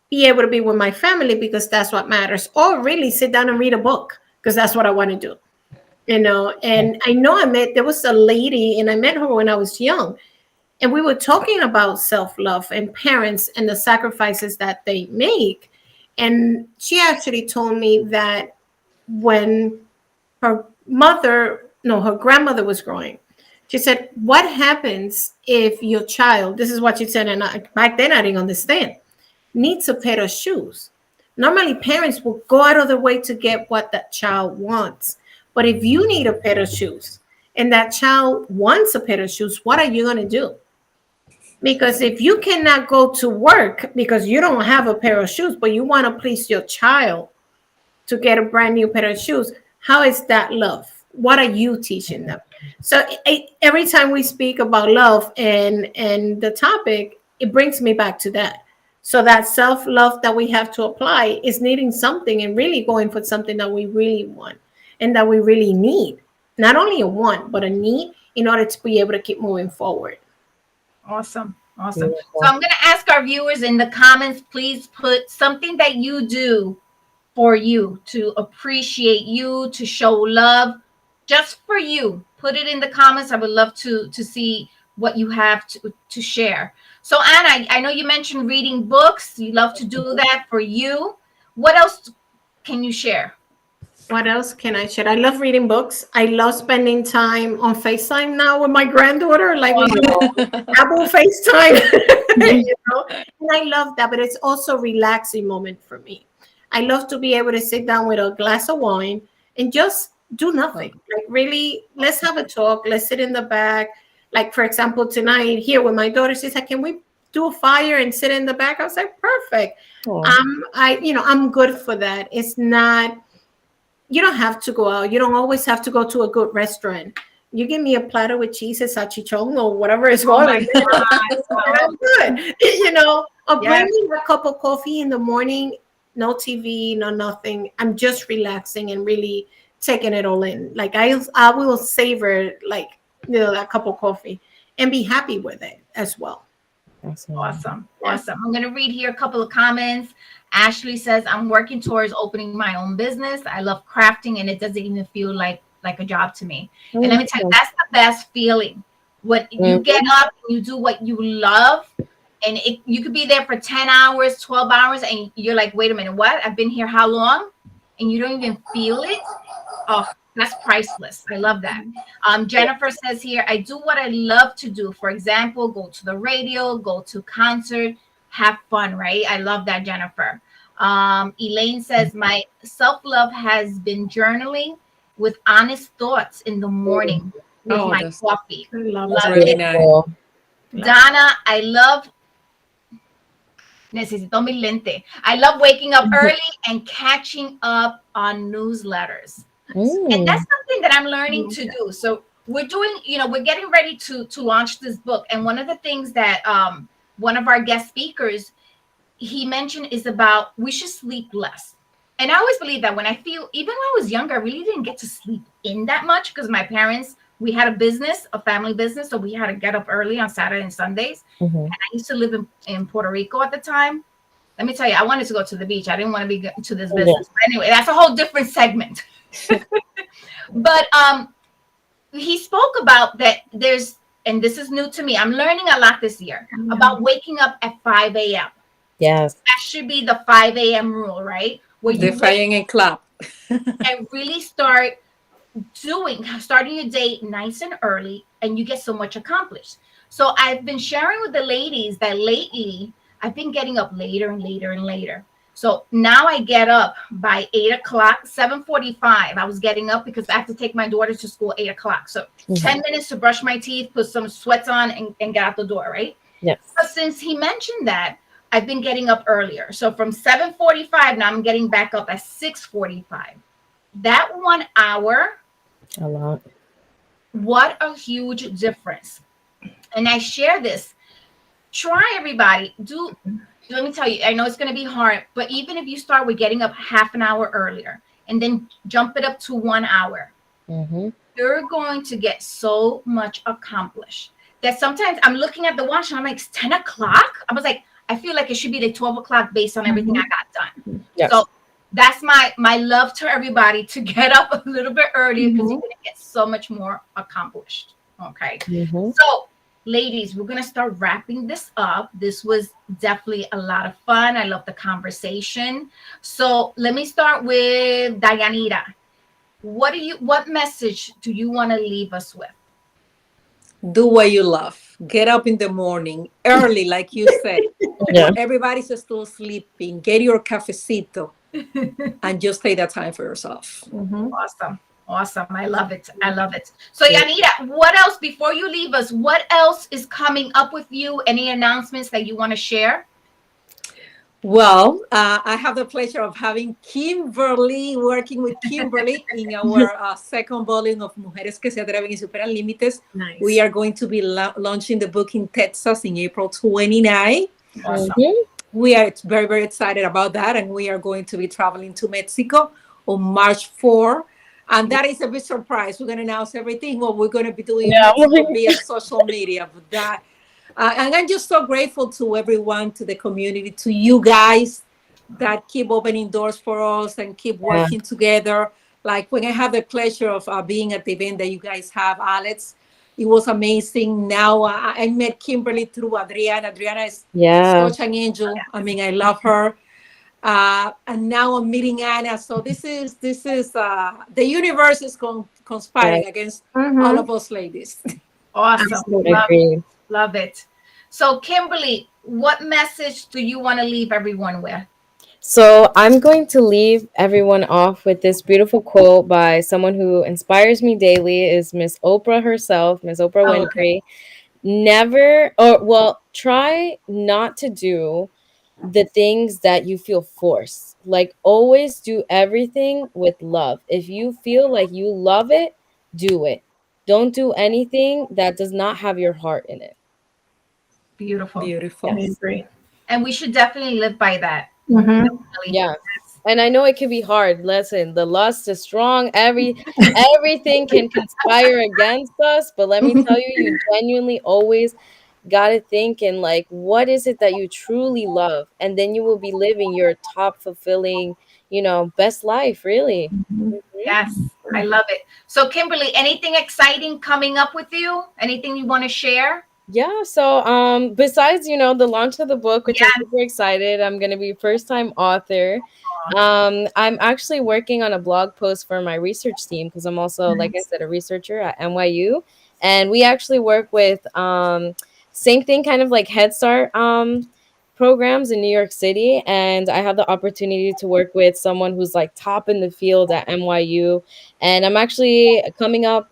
be able to be with my family because that's what matters, or really sit down and read a book because that's what I want to do, and there was a lady and I met her when I was young, and we were talking about self-love and parents and the sacrifices that they make. And she actually told me that when her grandmother was growing, she said, what happens if your child, this is what she said, and back then I didn't understand, needs a pair of shoes. Normally, parents will go out of their way to get what that child wants. But if you need a pair of shoes and that child wants a pair of shoes, what are you going to do? Because if you cannot go to work because you don't have a pair of shoes, but you want to please your child to get a brand new pair of shoes, how is that love? What are you teaching them? So every time we speak about love and the topic, it brings me back to that. So that self-love that we have to apply is needing something and really going for something that we really want and that we really need. Not only a want, but a need in order to be able to keep moving forward. Awesome. So I'm going to ask our viewers in the comments, please put something that you do for you to appreciate you, to show love, just for you. Put it in the comments. I would love to see what you have to share. So Anna, I know you mentioned reading books. You love to do that for you. What else can you share? What else can I share? I love reading books. I love spending time on FaceTime now with my granddaughter, like we do Apple FaceTime. And I love that, but it's also a relaxing moment for me. I love to be able to sit down with a glass of wine and just do nothing. Like really, let's have a talk. Let's sit in the back. Like for example, tonight here with my daughter, she's like, "Can we do a fire and sit in the back?" I was like, "Perfect." I'm good for that. It's not. You don't have to go out. You don't always have to go to a good restaurant. You give me a platter with cheese and salchichon or whatever it's called. I'm good. Or bring me a cup of coffee in the morning. No TV, no nothing. I'm just relaxing and really taking it all in. Like I will savor a cup of coffee and be happy with it as well. Awesome. I'm going to read here a couple of comments. Ashley says, I'm working towards opening my own business. I love crafting and it doesn't even feel like a job to me. And let me tell you, that's the best feeling. When you get up and you do what you love, and you could be there for 10 hours, 12 hours, and you're like, wait a minute, what? I've been here how long? And you don't even feel it. Oh, that's priceless. I love that. Jennifer says here, I do what I love to do. For example, go to the radio, go to concert, have fun, right? I love that, Jennifer. Elaine says, my self-love has been journaling with honest thoughts in the morning with my coffee. That's really nice. Donna, I love necesito mi lente. I love waking up early and catching up on newsletters. And that's Mm. something that I'm learning to do. So we're doing, we're getting ready to launch this book. And one of the things that one of our guest speakers he mentioned is about we should sleep less. And I always believe that when I feel, even when I was younger, I really didn't get to sleep in that much because my parents, we had a business, a family business. So we had to get up early on Saturday and Sundays. Mhm. And I used to live in Puerto Rico at the time. Let me tell you, I wanted to go to the beach. I didn't want to be to this Yeah. business. But anyway, that's a whole different segment. But he spoke about that there's, and this is new to me, I'm learning a lot this year about waking up at 5 a.m. Yes. That should be the 5 a.m. rule, right? Where The you flying and clap. and really starting your day nice and early, and you get so much accomplished. So I've been sharing with the ladies that lately I've been getting up later and later and later. So now I get up by 8 o'clock, 7:45. I was getting up because I have to take my daughter to school 8 o'clock. So 10 minutes to brush my teeth, put some sweats on, and get out the door, right? Yes. But since he mentioned that, I've been getting up earlier. So from 7:45, now I'm getting back up at 6:45. That 1 hour, A lot. what a huge difference. And I share this. Try everybody. Let me tell you, I know it's going to be hard, but even if you start with getting up half an hour earlier and then jump it up to 1 hour, Mm-hmm. you're going to get so much accomplished that sometimes I'm looking at the watch and I'm like, it's 10 o'clock. I was like, I feel like it should be like 12 o'clock based on everything I got done. Yes. So that's my love to everybody to get up a little bit earlier because you're going to get so much more accomplished. Okay. Mm-hmm. So, ladies, we're going to start wrapping this up. This was definitely a lot of fun. I love the conversation. So let me start with Dianita. What message do you want to leave us with? Do what you love. Get up in the morning early, like you said. Yeah. Everybody's still sleeping. Get your cafecito and just take that time for yourself. Awesome. I love it. So, Yanira, what else, before you leave us, what else is coming up with you? Any announcements that you want to share? Well, I have the pleasure of having working with Kimberly in our second volume of Mujeres que se atreven y superan límites. Nice. We are going to be launching the book in Texas in April 29. Awesome. We are very, very excited about that. And we are going to be traveling to Mexico on March 4. And that is a big surprise. We're going to announce everything what we're going to be doing via social media. But that, and I'm just so grateful to everyone, to the community, to you guys that keep opening doors for us and keep working together. Like when I had the pleasure of being at the event that you guys have, Alex, it was amazing. Now I met Kimberly through Adriana. Adriana is such an angel. I mean, I love her. And now I'm meeting Anna. So this is the universe is conspiring against all of us ladies. Awesome. Love it. So, Kimberly, what message do you want to leave everyone with? So I'm going to leave everyone off with this beautiful quote by someone who inspires me daily, is Miss Oprah herself, Miss Oprah Winfrey. Try not to do the things that you feel forced. Like, always do everything with love. If you feel like you love it, do it. Don't do anything that does not have your heart in it. Beautiful. Yes. And we should definitely live by that. Yeah. And I know it can be hard. Listen, the lust is strong. Everything can conspire against us. But let me tell you, you genuinely always got to think in, like, what is it that you truly love? And then you will be living your top fulfilling, best life, really. Yes, I love it. So, Kimberly, anything exciting coming up with you? Anything you want to share? Yeah, so besides, the launch of the book, which I'm super excited, I'm going to be first-time author. I'm actually working on a blog post for my research team because I'm also, like I said, a researcher at NYU. And we actually work with same thing, kind of like Head Start programs in New York City. And I have the opportunity to work with someone who's like top in the field at NYU. And I'm actually coming up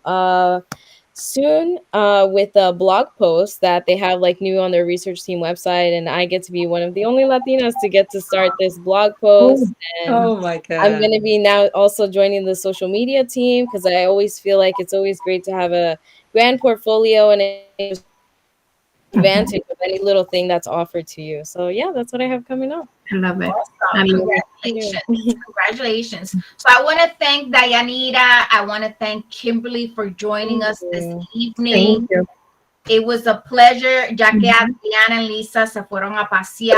soon with a blog post that they have like new on their research team website, and I get to be one of the only Latinas to get to start this blog post. And Oh my I'm God. going to be now also joining the social media team because I always feel like it's always great to have a grand portfolio and Mhm. advantage of any little thing that's offered to you. So yeah, that's what I have coming up. I love it. I Awesome. love it. Congratulations. Congratulations. So I want to thank Dianita. I want to thank Kimberly for joining Thank us this you. evening. Thank you. It was a pleasure, ya que Mhm. Adriana and Lisa se fueron a pasear.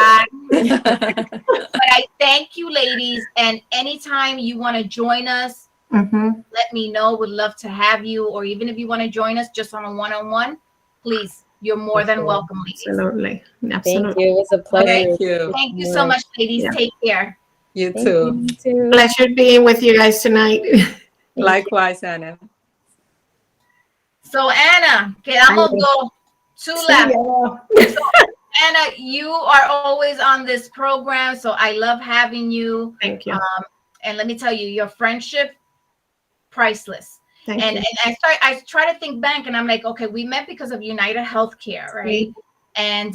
But I thank you, ladies. And anytime you want to join us, Mhm. let me know. Would love to have you. Or even if you want to join us just on a one-on-one, please, you're more than welcome, ladies. Absolutely. Thank Absolutely. you. It was a pleasure. Okay. Thank you. Thank you so much, ladies. Yeah. Take care. You Thank too. you too. Pleasure being with you guys tonight. Thank Likewise, Anna. So Anna, quedamos go. Two See left. ya. So Anna, you are always on this program, so I love having you. Thank you. And let me tell you, your friendship, priceless. Thank And you. I try to think back, and I'm like, okay, we met because of United Healthcare, right? And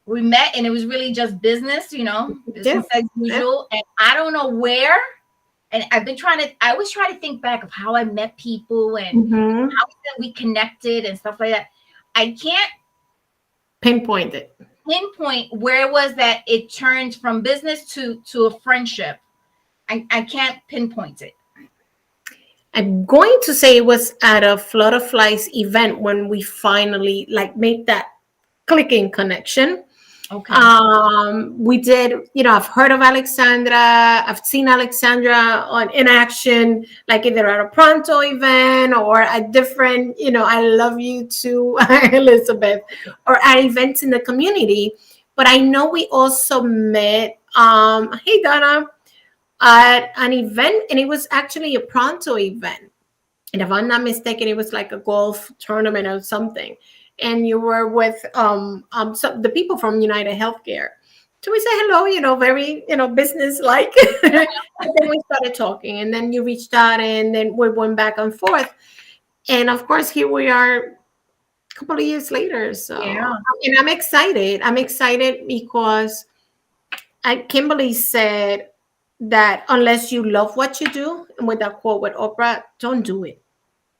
we met, and it was really just business, business as usual. And I don't know where. And I always try to think back of how I met people and Mhm. how we connected and stuff like that. I can't Pinpoint it. pinpoint where it was that it turned from business to a friendship. I can't pinpoint it. I'm going to say it was at a Flutterflies event when we finally like made that clicking connection. Okay. We did, I've heard of Alexandra. I've seen Alexandra in action, like either at a Pronto event or at different, I love you too, Elizabeth, or at events in the community. But I know we also met, hey, Donna, at an event, and it was actually a Pronto event. And if I'm not mistaken, it was like a golf tournament or something. And you were with the people from United Healthcare. So we say hello, very, business like. And then we started talking, and then you reached out, and then we went back and forth. And of course, here we are a couple of years later. So, Yeah. and I'm excited. I'm excited because Kimberly said that unless you love what you do, and with that quote with Oprah, don't do it.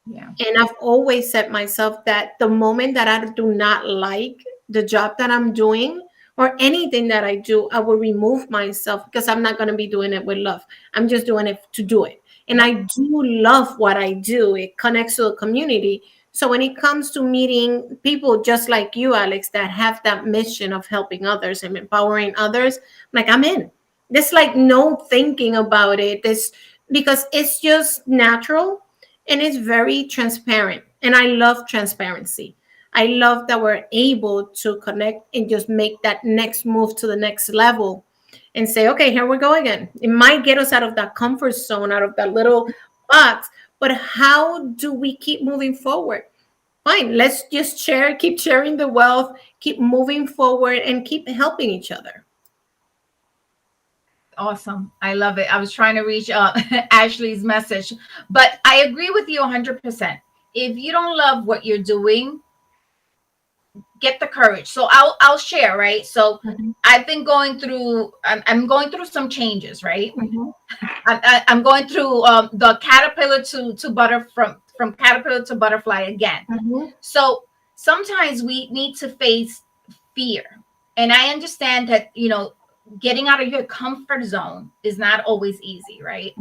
Yeah. And I've always said myself that the moment that I do not like the job that I'm doing or anything that I do, I will remove myself because I'm not going to be doing it with love. I'm just doing it to do it. And I do love what I do. It connects to the community. So when it comes to meeting people just like you, Alex, that have that mission of helping others and empowering others, I'm in. There's like no thinking about it. This because it's just natural and it's very transparent. And I love transparency. I love that we're able to connect and just make that next move to the next level and say, okay, here we go again. It might get us out of that comfort zone, out of that little box, but how do we keep moving forward? Fine, let's just share, keep sharing the wealth, keep moving forward, and keep helping each other. Awesome. I love it. I was trying to reach Ashley's message, but I agree with you 100%. If you don't love what you're doing, get the courage. So I'll share, right? So I've been going through. I'm going through some changes, right? I'm going through the caterpillar to butter from caterpillar to butterfly again. So sometimes we need to face fear, and I understand that getting out of your comfort zone is not always easy, right?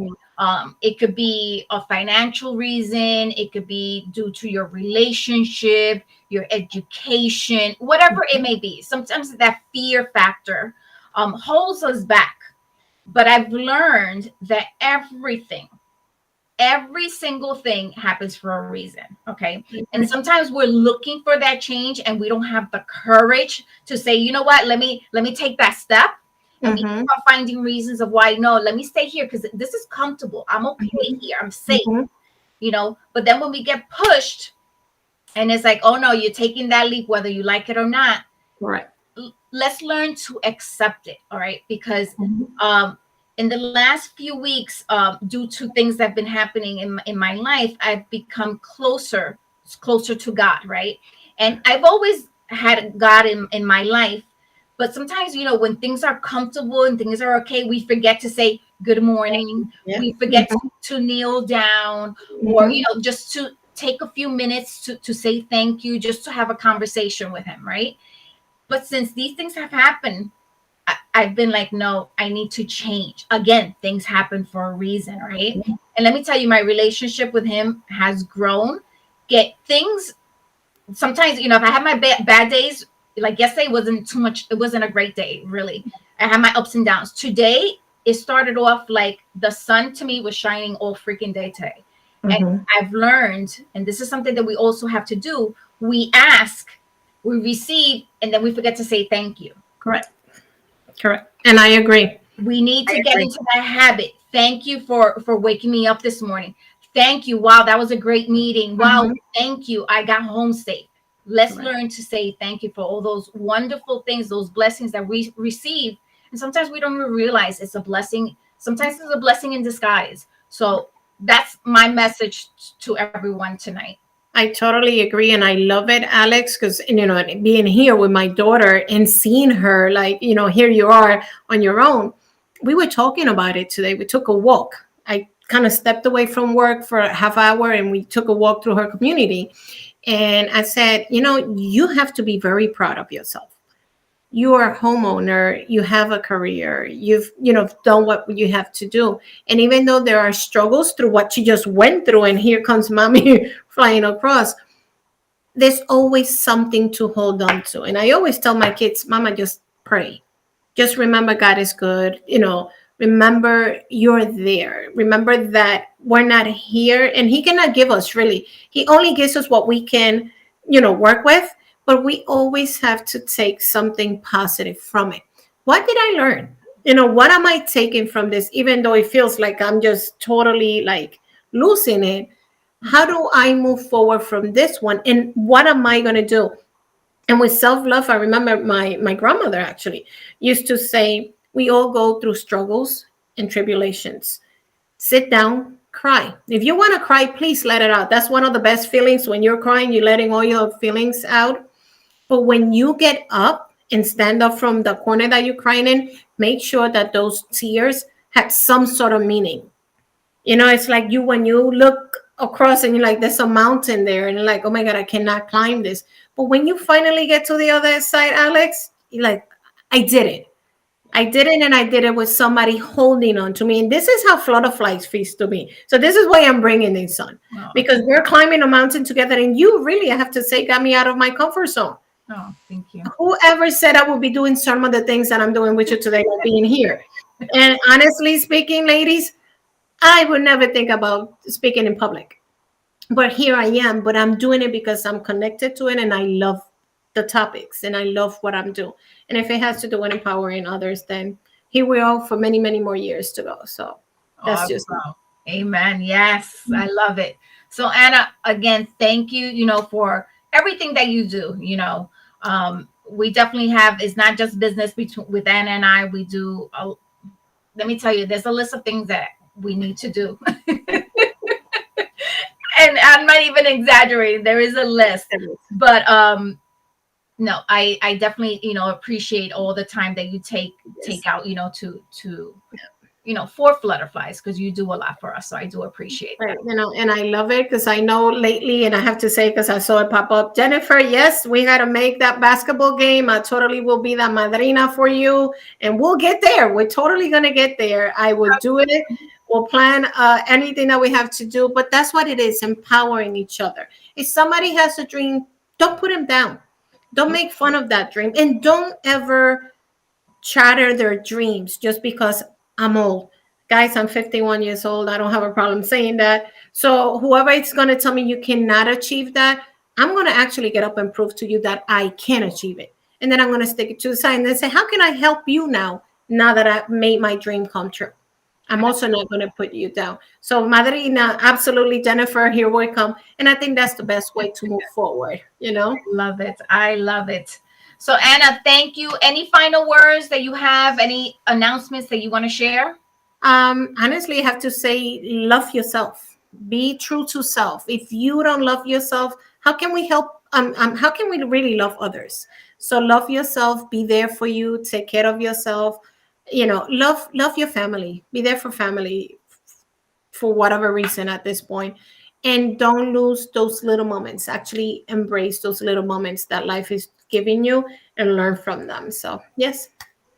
It could be a financial reason, it could be due to your relationship, your education, whatever it may be. Sometimes that fear factor holds us back. But I've learned that every single thing happens for a reason. Okay. And sometimes we're looking for that change and we don't have the courage to say, you know what, let me take that step. And we keep on finding reasons of why, no, let me stay here because this is comfortable. I'm okay here. I'm safe. But then when we get pushed and it's like, oh no, you're taking that leap, whether you like it or not. Right. Let's learn to accept it. All right. Because in the last few weeks, due to things that have been happening in my life, I've become closer to God, right? And I've always had God in my life. But sometimes, when things are comfortable and things are okay, we forget to say good morning. Yeah. We forget to kneel down, or, Mhm. just to take a few minutes to say thank you, just to have a conversation with him, right? But since these things have happened, I've been like, no, I need to change. Again, things happen for a reason, right? And let me tell you, my relationship with him has grown. Get things sometimes, if I have my bad days, like yesterday wasn't too much, it wasn't a great day, really. I had my ups and downs. Today, it started off like the sun to me was shining all freaking day today. And Mhm. I've learned, and this is something that we also have to do, we ask, we receive, and then we forget to say thank you. Correct. Correct. And I agree. We need I to get agree. into that habit. Thank you for waking me up this morning. Thank you. Wow, that was a great meeting. Wow, Mhm. thank you. I got home safe. Let's Correct. learn to say thank you for all those wonderful things, those blessings that we receive. And sometimes we don't even realize it's a blessing. Sometimes it's a blessing in disguise. So that's my message to everyone tonight. I totally agree, and I love it, Alex, because being here with my daughter and seeing her, like here you are on your own. We were talking about it today. We took a walk. I kind of stepped away from work for a half hour, and we took a walk through her community. And I said, you have to be very proud of yourself. You are a homeowner, you have a career, you've done what you have to do. And even though there are struggles through what you just went through, and here comes mommy flying across, there's always something to hold on to. And I always tell my kids, mama, just pray, just remember God is good. Remember you're there. Remember that we're not here, and he cannot give us, really, he only gives us what we can work with. But we always have to take something positive from it. What did I learn? What am I taking from this, even though it feels like I'm just totally like losing it? How do I move forward from this one, and what am I going to do? And with self-love, I remember my grandmother actually used to say, we all go through struggles and tribulations. Sit down, cry. If you want to cry, please let it out. That's one of the best feelings. When you're crying, you're letting all your feelings out. But when you get up and stand up from the corner that you're crying in, make sure that those tears had some sort of meaning. It's like when you look across and you're like, there's a mountain there, and you're like, oh my God, I cannot climb this. But when you finally get to the other side, Alex, you're like, I did it. I did it, and I did it with somebody holding on to me. And this is how Flutterflies feels to me. So this is why I'm bringing this on, Oh, because we're climbing a mountain together. And you really, I have to say, got me out of my comfort zone. oh, thank you. Whoever said I would be doing some of the things that I'm doing with you today, like being here? And honestly speaking, ladies, I would never think about speaking in public. But here I am, but I'm doing it because I'm connected to it, and I love the topics, and I love what I'm doing. And if it has to do with empowering others, then here we are for many, many more years to go. So that's just Awesome. Amen. Yes, I love it. So Anna, again, thank you, for everything that you do. We definitely have, it's not just business between with Anna and I. We do let me tell you, there's a list of things that we need to do. And I'm not even exaggerating. There is a list. But no, I definitely, appreciate all the time that you take out, for Flutterflies, because you do a lot for us. So I do appreciate that. right. And I love it, because I know lately, and I have to say, because I saw it pop up, Jennifer, yes, we got to make that basketball game. I totally will be that madrina for you, and we'll get there. We're totally going to get there. I will do it. We'll plan anything that we have to do, but that's what it is, empowering each other. If somebody has a dream, don't put him down. Don't make fun of that dream, and don't ever chatter their dreams just because I'm old. Guys, I'm 51 years old. I don't have a problem saying that. So whoever is going to tell me you cannot achieve that, I'm going to actually get up and prove to you that I can achieve it. And then I'm going to stick it to the side and then say, how can I help you now that I've made my dream come true? I'm also not going to put you down. So Madrina, absolutely, Jennifer, here we come. And I think that's the best way to move forward, Love it. I love it. So Anna, thank you. Any final words that you have? Any announcements that you want to share? Honestly, I have to say, love yourself. Be true to self. If you don't love yourself, how can we help? How can we really love others? So love yourself. Be there for you. Take care of yourself. Love your family. Be there for family for whatever reason at this point, and don't lose those little moments. Actually, embrace those little moments that life is giving you and learn from them. So yes.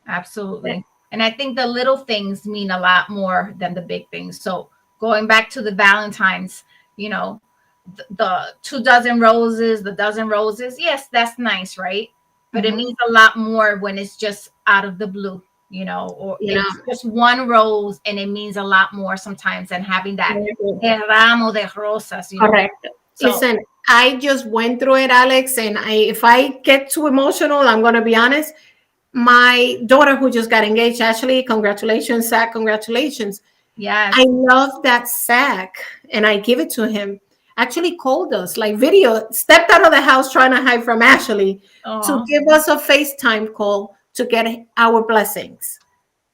Absolutely. And I think the little things mean a lot more than the big things. So going back to the Valentine's, you know, the 2 dozen roses, the dozen roses, yes, that's nice, right? But it Mhm. means a lot more when it's just out of the blue, or You know, it's just one rose, and it means a lot more sometimes than having that very good. el ramo de rosas. Correct. So Listen, I just went through it, Alex, and if I get too emotional, I'm gonna be honest. My daughter, who just got engaged, Ashley, congratulations, Zach, congratulations. yes. I love that Zach, and I give it to him. Actually, called us, like video, stepped out of the house trying to hide from Ashley to Oh, give us a FaceTime call to get our blessings,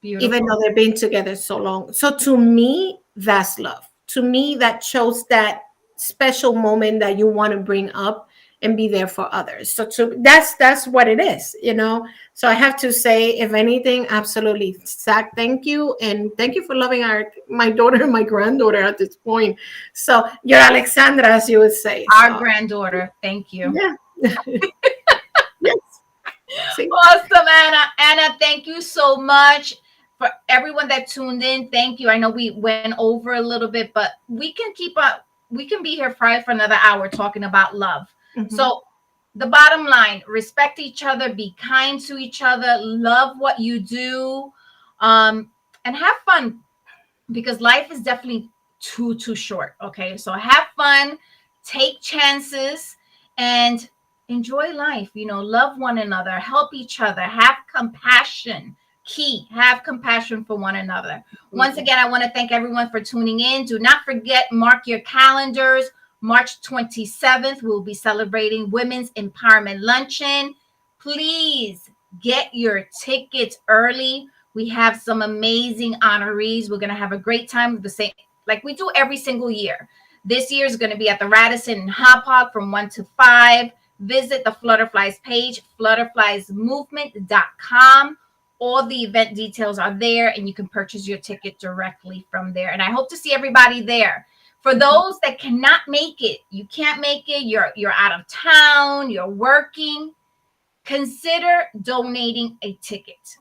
even beautiful. though they've been together so long. So to me, that's love. To me, that shows that special moment that you want to bring up and be there for others. So that's what it is. So I have to say, if anything, absolutely, Zach, thank you, and thank you for loving my daughter and my granddaughter at this point. So you're Alexandra, as you would say. Our So granddaughter, thank you. yeah, yes. See, Awesome, Anna. Anna, thank you so much for everyone that tuned in. Thank you. I know we went over a little bit, but we can keep up. We can be here probably for another hour talking about love. Mhm. So, the bottom line: respect each other, be kind to each other, love what you do, and have fun, because life is definitely too short. Okay, so have fun, take chances, and enjoy life. Love one another, help each other, have compassion. Key, have compassion for one another. Once again, I want to thank everyone for tuning in. Do not forget, mark your calendars. March 27th, we'll be celebrating Women's Empowerment Luncheon. Please get your tickets early. We have some amazing honorees. We're going to have a great time with the same, like we do every single year. This year is going to be at the Radisson in Hop from 1 to 5. Visit the Flutterflies page, flutterfliesmovement.com. All the event details are there, and you can purchase your ticket directly from there. And I hope to see everybody there. For those that cannot make it, you can't make it, you're out of town, you're working, consider donating a ticket.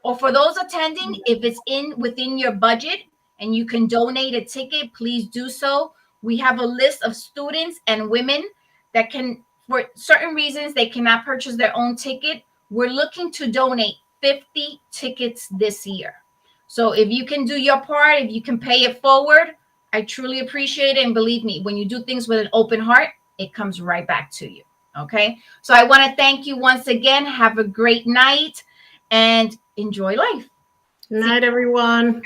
Or for those attending, if it's within your budget and you can donate a ticket, please do so. We have a list of students and women that can, for certain reasons, they cannot purchase their own ticket. We're looking to donate 50 tickets this year. So if you can do your part, if you can pay it forward, I truly appreciate it. And believe me, when you do things with an open heart, it comes right back to you. Okay. So I want to thank you once again. Have a great night and enjoy life. night, everyone.